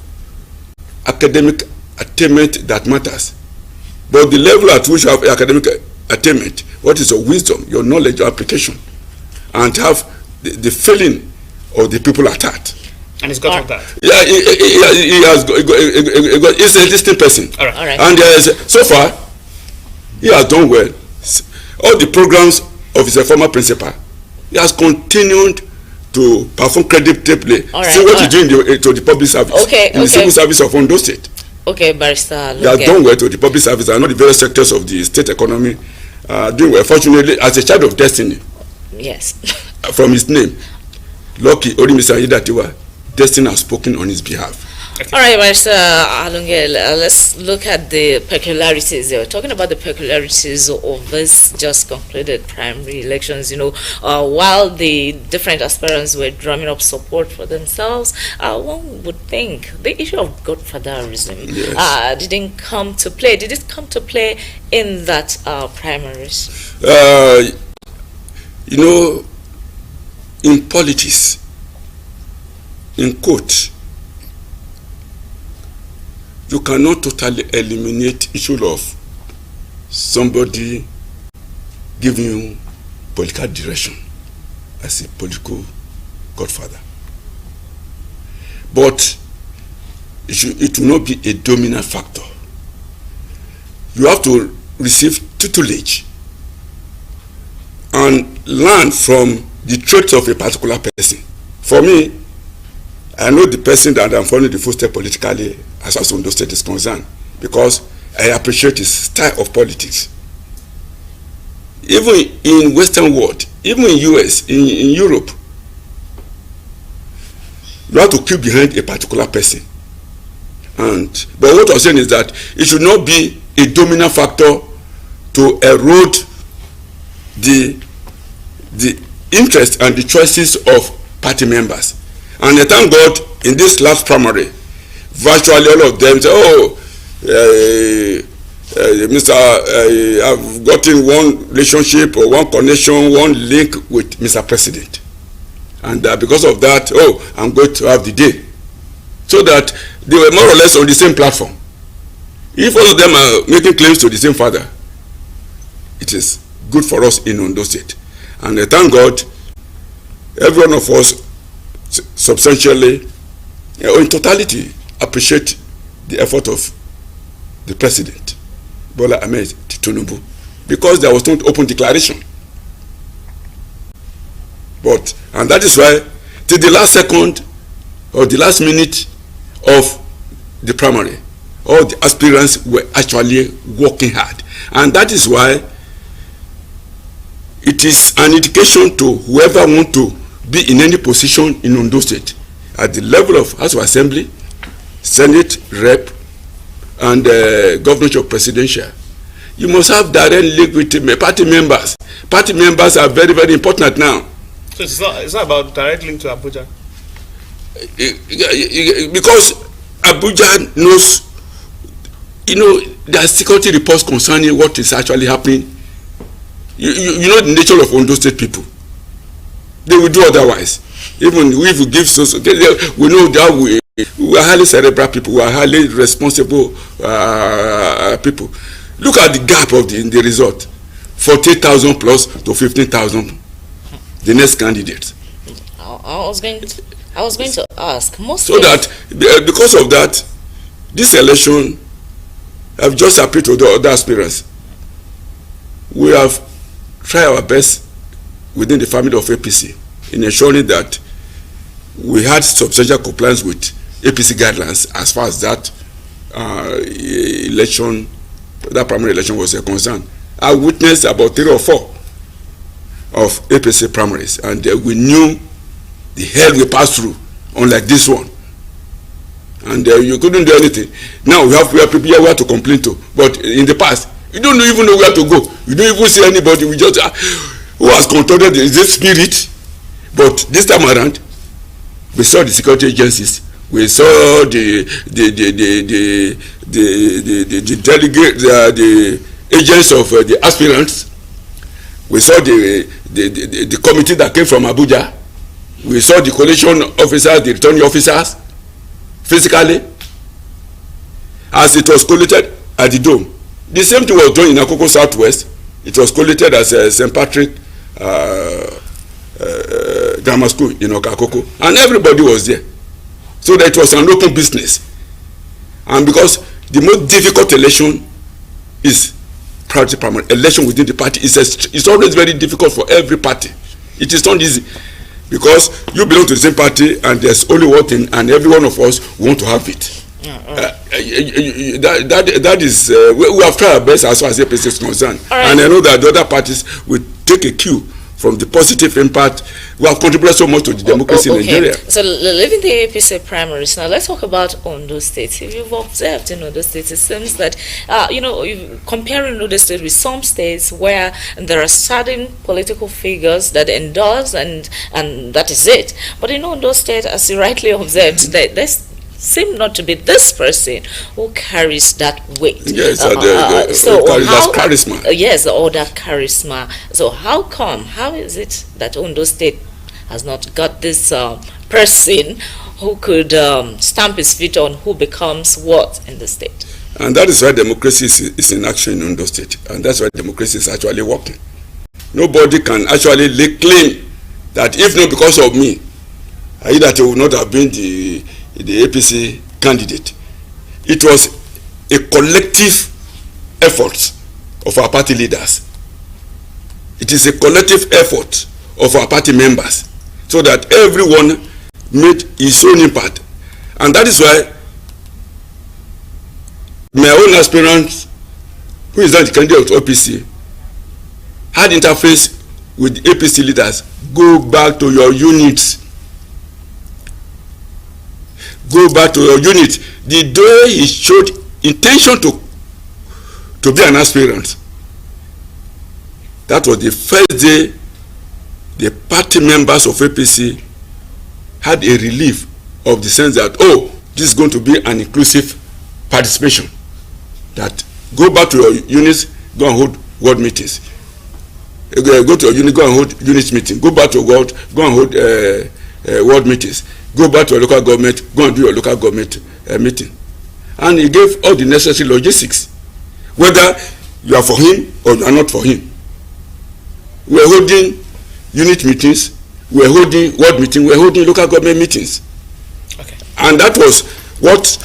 academic attainment that matters, but the level at which you have academic attainment. What is your wisdom, your knowledge, your application, and have the feeling of the people at heart. And he's got all that. Yeah, he's a listening person. All right. And so far, he has done well. All the programs of his former principal, he has continued to perform creditably. See what he's doing to the public service. In the civil service of Ondo State. Okay, Barrister. He has done well to the public service and all the various sectors of the state economy. Doing well. Fortunately, as a child of destiny. Yes. From his name, Lucky Orimisa Aiyedatiwa, destiny has spoken on his behalf. All right, Barrister Alunge, let's look at the peculiarities. We're talking about the peculiarities of this just concluded primary elections. While the different aspirants were drumming up support for themselves, one would think the issue of godfatherism didn't come to play. Did it come to play in that primaries? In politics, in quote, you cannot totally eliminate issue of somebody giving you political direction as a political godfather. But it will not be a dominant factor. You have to receive tutelage and learn from the traits of a particular person. For me, I know the person that I'm following the footsteps politically as far as Ondo State is concerned, because I appreciate his style of politics. Even in Western world, even in US, in Europe, you have to keep behind a particular person. But what I'm saying is that it should not be a dominant factor to erode the interest and the choices of party members. And I thank God in this last primary, virtually all of them say, I've gotten one relationship or one connection, one link with Mr. President. And because of that, I'm going to have the day. So that they were more or less on the same platform. If all of them are making claims to the same father, it is good for us in Ondo State. And I thank God, every one of us substantially, in totality, appreciate the effort of the President, Bola Ahmed Tinubu, because there was no open declaration. And that is why, till the last second or the last minute of the primary, all the aspirants were actually working hard. And that is why it is an indication to whoever wants to be in any position in Ondo State, at the level of House of Assembly, Senate, Rep, and governorship presidential. You must have direct link with party members. Party members are very, very important now. So it's not about direct link to Abuja? Because Abuja knows, there are security reports concerning what is actually happening. You know the nature of Ondo State people. They will do otherwise. Even if we give we know that we are highly cerebral people, we are highly responsible people. Look at the gap of in the result. 48,000 plus to 15,000. The next candidate. I was going to ask. That because of that, this election, I've just appealed to the other aspirants. We have tried our best within the family of APC in ensuring that we had substantial compliance with APC guidelines as far as that election, that primary election was a concern. I witnessed about 3 or 4 of APC primaries, and we knew the hell we passed through, unlike this one. And you couldn't do anything. Now we have people here where to complain to, but in the past, you don't even know where to go. You don't even see anybody. We just who has controlled is this spirit. But this time around, we saw the security agencies. We saw the delegate, the agents of the aspirants. We saw the committee that came from Abuja. We saw the collation officers, the returning officers, physically, as it was collated at the Dome. The same thing was done in Akoko Southwest. It was collated as St. Patrick Grammar School in Okakoko, and everybody was there. So that it was an open business. And because the most difficult election is primary election within the party, it's always very difficult for every party. It is not easy because you belong to the same party and there's only one thing, and every one of us want to have it. That is we have tried our best as far as APC is concerned, and I know that the other parties will take a cue from the positive impact. We have contributed so much to the democracy in Nigeria. So leaving the APC primaries, now let's talk about Ondo State. If you've observed in Ondo State, it seems that comparing Ondo State with some states where there are certain political figures that endorse and that is it. But in Ondo State, as you rightly observed, there's seem not to be this person who carries that weight. Yes, so carries that charisma. Yes, or that charisma. So how is it that Ondo State has not got this person who could stamp his feet on who becomes what in the state? And that is why democracy is in action in Ondo State, and that's why democracy is actually working. Nobody can actually lay claim that if not because of me, that it would not have been the APC candidate. It was a collective effort of our party leaders. It is a collective effort of our party members, so that everyone made his own impact. And that is why my own aspirant, who is not the candidate of APC, had interface with APC leaders. Go back to your units. Go back to your unit. The day he showed intention to be an aspirant, that was the first day the party members of APC had a relief of the sense that, oh, this is going to be an inclusive participation. That go back to your units, go and hold ward meetings. Go to your unit, go and hold unit meeting. Go back to ward, go and hold ward meetings. Go back to your local government, go and do your local government meeting. And he gave all the necessary logistics, whether you are for him or you are not for him. We are holding unit meetings, we are holding ward meetings, we are holding local government meetings. Okay. And that was what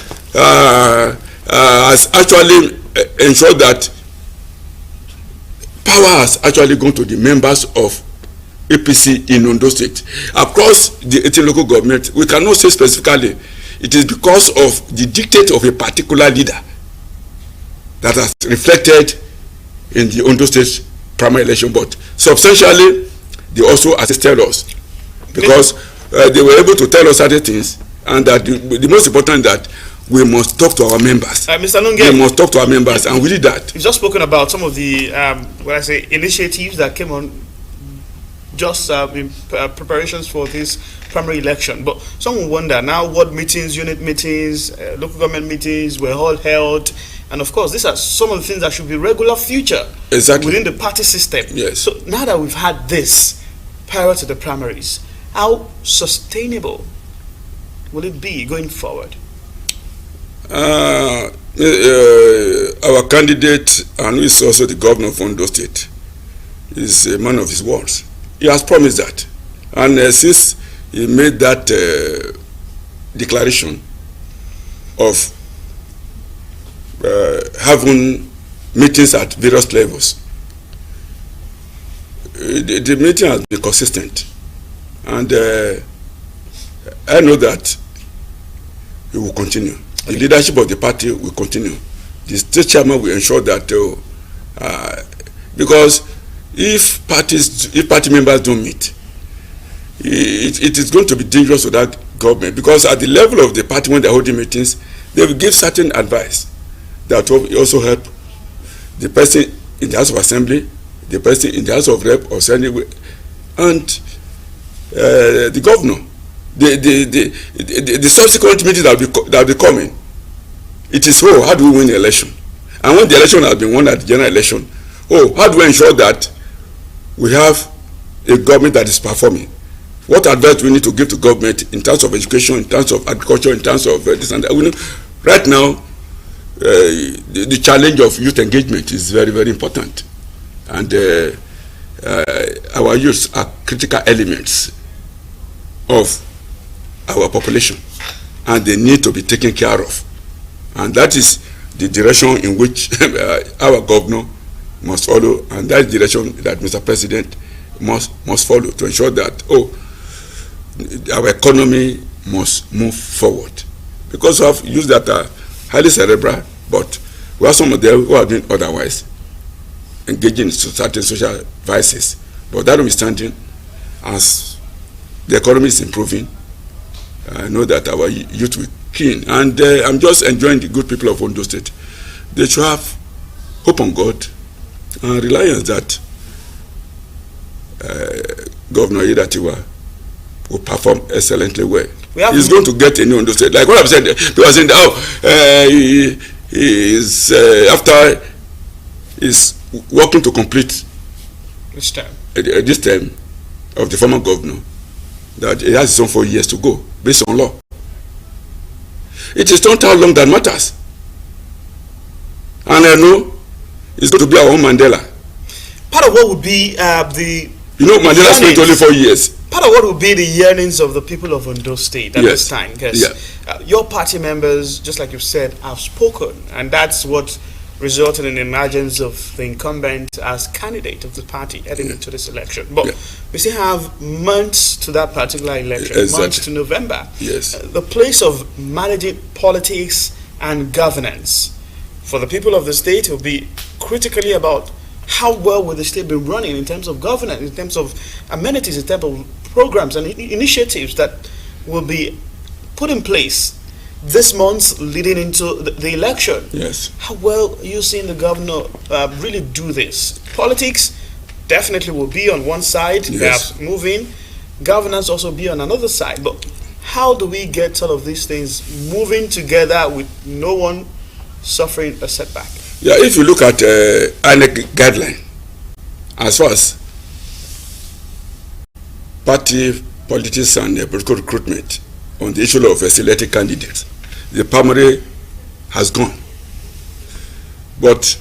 has actually ensured that power has actually gone to the members of APC in Ondo State. Across the 18 local government, we cannot say specifically it is because of the dictate of a particular leader that has reflected in the Ondo State primary election, but substantially they also assisted us because they were able to tell us certain things, and that the most important that we must talk to our members. Mr. Nunge, we must talk to our members, and we did that. You've just spoken about some of the initiatives that came on just in preparations for this primary election. But some will wonder now, ward meetings, unit meetings, local government meetings were all held, and of course these are some of the things that should be regular feature within the party system. Yes. So now that we've had this prior to the primaries, how sustainable will it be going forward? Our candidate, and who is also the governor of Ondo State, is a man of his words. He has promised that, and since he made that declaration of having meetings at various levels, the meeting has been consistent, and I know that he will continue. The leadership of the party will continue. The state chairman will ensure that, because if party members don't meet, it is going to be dangerous to that government, because at the level of the party, when they're holding meetings, they will give certain advice that will also help the person in the House of Assembly, the person in the House of Rep or Senate, and the governor. The subsequent meetings that will be coming, it is, how do we win the election? And when the election has been won at the general election, how do we ensure that we have a government that is performing? What advice do we need to give to government in terms of education, in terms of agriculture, in terms of this and that? Right now, the challenge of youth engagement is very, very important. And our youth are critical elements of our population, and they need to be taken care of. And that is the direction in which our governor must follow, and that is the direction that Mr. President must follow to ensure that our economy must move forward. Because we have youth that are highly cerebral, but we have some of them who are doing otherwise, engaging in certain social vices. But that notwithstanding, as the economy is improving, I know that our youth will keen. And I'm just enjoying the good people of Ondo State. They should have hope on God and reliance that Governor Idatiwa will perform excellently well. He's going to get a new Ondo State. Like what I've said, people are saying, he is after is working to complete this term of the former governor, that he has his own 4 years to go based on law. It is not how long that matters. And I know it's going to be our own Mandela. Part of what would be the... Mandela spent only 4 years. Part of what would be the yearnings of the people of Ondo State at this time, because your party members, just like you've said, have spoken, and that's what resulted in the emergence of the incumbent as candidate of the party heading into this election. But we still have months to that particular election, months to November. The place of managing politics and governance for the people of the state will be critically about how well will the state be running in terms of governance, in terms of amenities, in terms of programs and initiatives that will be put in place this month leading into the election. How well are you seeing the governor really do this? Politics definitely will be on one side, perhaps moving. Governance also be on another side. But how do we get all of these things moving together with no one suffering a setback? If you look at INEC guideline, as far as party politics and political recruitment on the issue of selected candidates, the primary has gone. But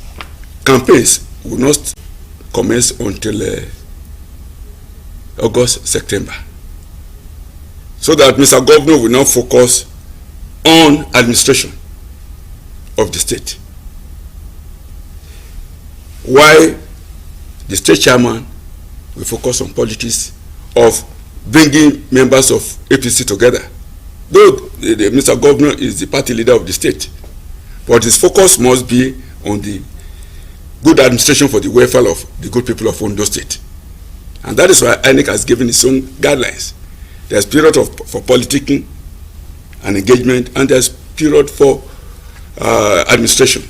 campaigns will not commence until August, September. So that Mr. Governor will now focus on administration of the state, while the state chairman will focus on politics of bringing members of APC together. Though Mr. Governor is the party leader of the state, but his focus must be on the good administration for the welfare of the good people of Ondo State. And that is why INEC has given its own guidelines. There's period for politicking and engagement, and there's period for administration.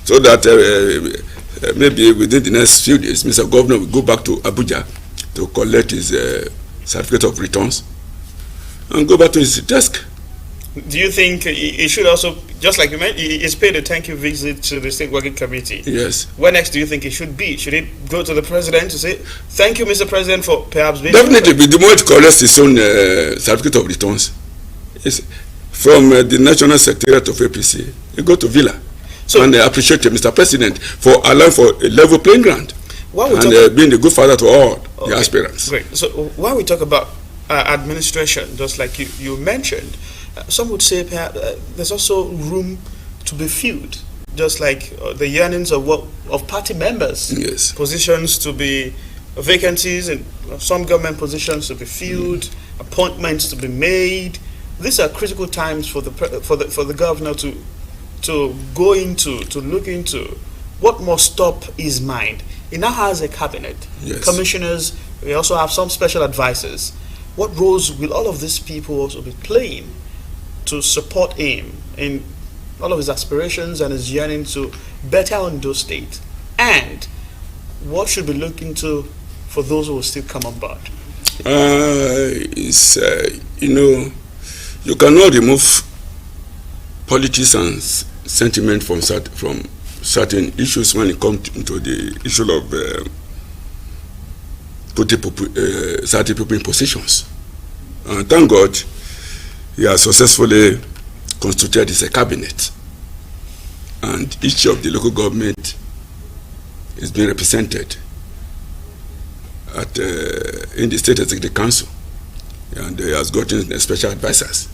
So that maybe within the next few days, Mr. Governor will go back to Abuja to collect his certificate of returns and go back to his desk. Do you think he should also, just like you mentioned, he's paid a thank you visit to the State Working Committee? Yes. Where next do you think he should be? Should he go to the president to say, thank you, Mr. President, for perhaps being... Definitely, the moment he collects his own certificate of returns, from the National Secretariat of APC, he go to Villa. So, and appreciate Mr. President for allowing for a level playing ground and being a good father to all the aspirants. Great. So while we talk about administration, just like you mentioned, some would say perhaps there's also room to be filled, just like the yearnings of party members. Yes. Positions to be vacancies and some government positions to be filled, appointments to be made. these are critical times for the governor to go into, to look into what must stop his mind. He now has a cabinet, Yes. commissioners. We also have some special advisors. What roles will all of these people also be playing to support him in all of his aspirations and his yearning to better Ondo State? And what should be looked into for those who will still come on board? You cannot remove politics and sentiment from certain issues when it comes to the issue of certain people in positions. Thank God, he has successfully constituted his cabinet, and each of the local government is being represented in the state executive council, and he has gotten special advisors.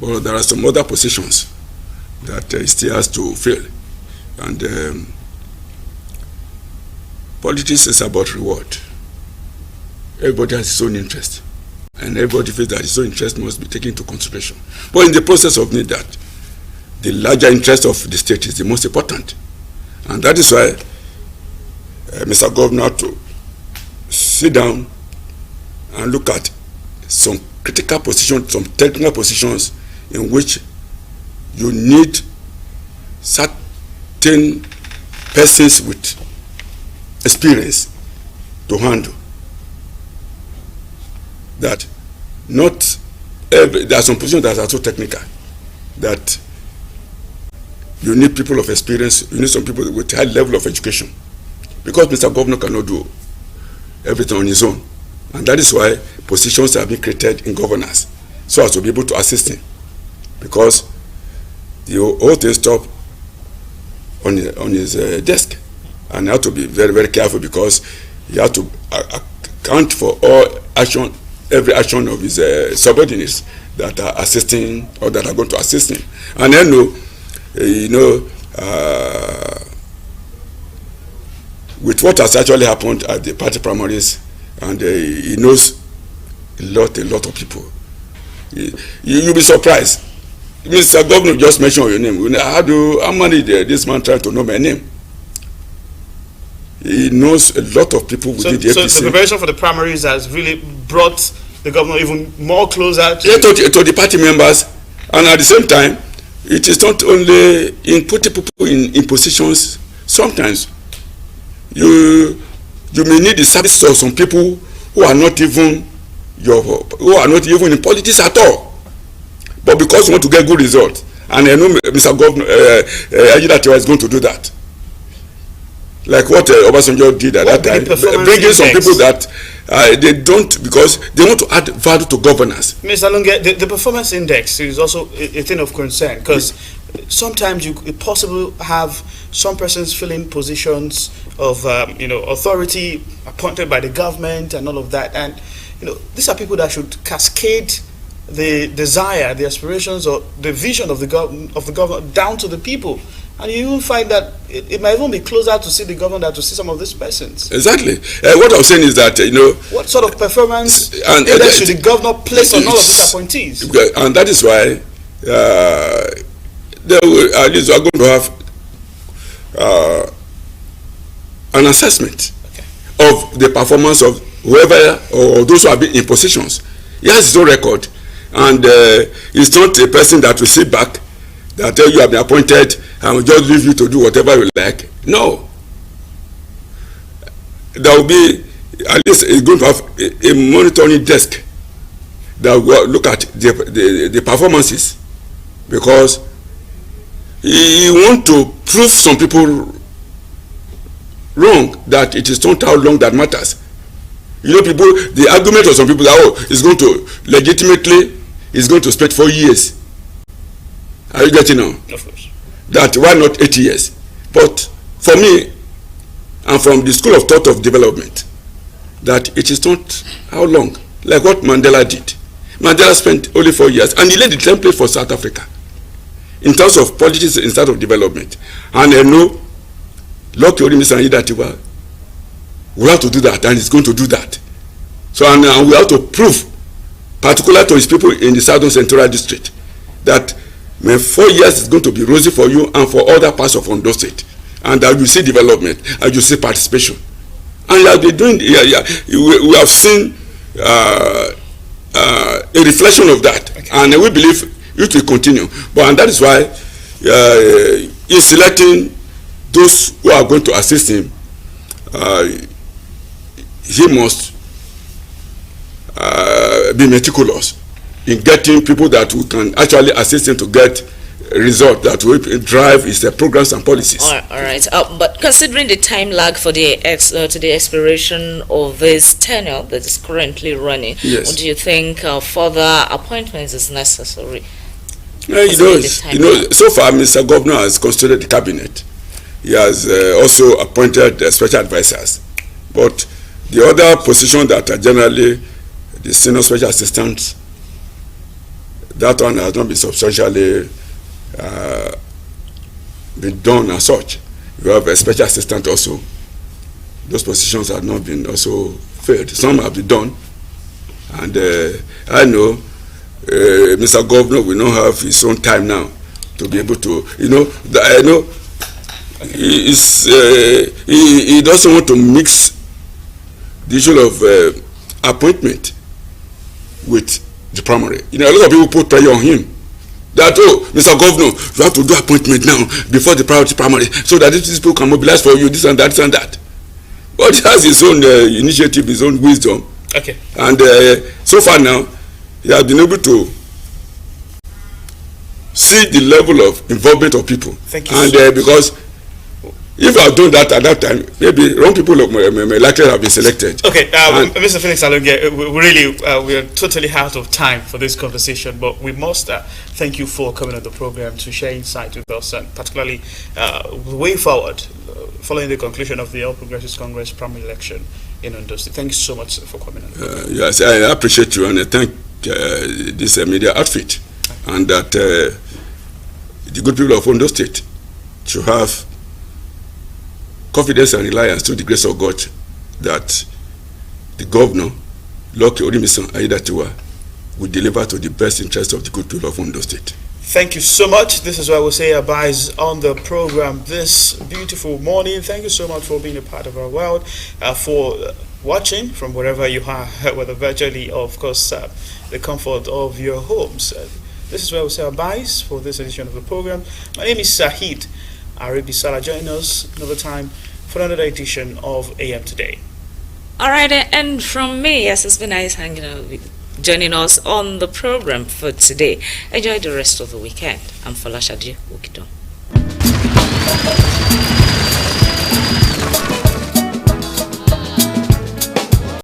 But there are some other positions that he still has to fill, and politics is about reward. Everybody has his own interest, and everybody feels that his own interest must be taken into consideration. But in the process of that, the larger interest of the state is the most important, and that is why Mr. Governor to sit down and look at some critical positions, some technical positions in which you need certain persons with experience to handle. That not every, there are some positions that are so technical that you need people of experience, you need some people with high level of education, because Mr. Governor cannot do everything on his own, and that is why positions have been created in governance so as to be able to assist him, because the whole thing stop on his desk, and you have to be very, very careful, because you have to account for every action of his subordinates that are assisting or that are going to assist him. And then with what has actually happened at the party primaries, and he knows a lot of people. You'll be surprised. Mr. Governor just mentioned your name. How many this man trying to know my name? He knows a lot of people within the APC. So the preparation for the primaries has really brought the governor even more closer to, to the party members, and at the same time, it is not only in putting people in positions. Sometimes you may need the service of some people who are not even in politics at all, but because you want to get good results, and I know Mr. Governor Ejidatiwa is going to do that, like what Obasanjo did at that time, bringing some people that they don't, because they want to add value to governance. Mr. Lunge, the performance index is also a thing of concern, because sometimes it possible have some persons filling positions of authority appointed by the government and all of that, and these are people that should cascade the desire, the aspirations, or the vision of the government down to the people. And you will find that it might even be closer to see the government than to see some of these persons. Exactly. What I'm saying is that, what sort of performance index should the governor place on all of these appointees? And that is why at least we are going to have an assessment of the performance of whoever or those who have been in positions. He has his own record, and it's not a person that will sit back that tell you have been appointed and will just leave you to do whatever you like. No. There will be, at least it's going to have a monitoring desk that will look at the performances, because he want to prove some people wrong, that it is not how long that matters. People, the argument of some people that, it's going to legitimately, it's going to spend 4 years. Are you getting on? Of course. That why not 8 years? But for me, and from the school of thought of development, that it is not how long, like what Mandela did. Mandela spent only 4 years, and he laid the template for South Africa in terms of politics, in terms of development. And I know Lucky Mr. Ejidatiwa will have to do that, and he's going to do that. So and we have to prove particular to his people in the Southern Central District, that 4 years is going to be rosy for you and for other parts of Ondo State, and that you see development and you see participation. And you have been doing, we have seen a reflection of that, okay. And we believe it will continue. And that is why in selecting those who are going to assist him, he must be meticulous in getting people that who can actually assist him to get result that will drive his programs and policies. All right. But considering the time lag for the to the expiration of his tenure that is currently running, yes. Do you think further appointments is necessary? So far, Mr. Governor has constituted the cabinet. He has also appointed special advisors. But the other positions that are generally the senior special assistants, that one has not been substantially been done as such. You have a special assistant also. Those positions have not been also filled. Some have been done. And I know Mr. Governor will not have his own time now to be able to, I know he doesn't want to mix the issue of appointment with the primary. A lot of people put pressure on him that, Mr. Governor, you have to do appointment now before the priority primary so that these people can mobilize for you this and that, this and that. But he has his own initiative, his own wisdom. Okay. And so far now, he has been able to see the level of involvement of people. Thank you. And because if I had done that at that time, maybe wrong people may likely have been selected. Okay, Mr. Felix Alonge, we are totally out of time for this conversation, but we must thank you for coming on the program to share insight with us, and particularly the way forward, following the conclusion of the All Progressives Congress primary election in Ondo State. Thank you so much for coming on. Yes, I appreciate you, and I thank this media outfit, and that the good people of Ondo State should have confidence and reliance to the grace of God that the governor, Lucky Orimison Aiyedatiwa, will deliver to the best interest of the good people of Ondo State. Thank you so much. This is why we say advice on the program this beautiful morning. Thank you so much for being a part of our world, for watching from wherever you are, whether virtually or, of course, the comfort of your homes. This is where we say advice for this edition of the program. My name is Sahid Arabisala. Join us another time for another edition of AM Today. All right, and from me, yes, it's been nice hanging out with joining us on the program for today. Enjoy the rest of the weekend. I'm Folashade Okidon.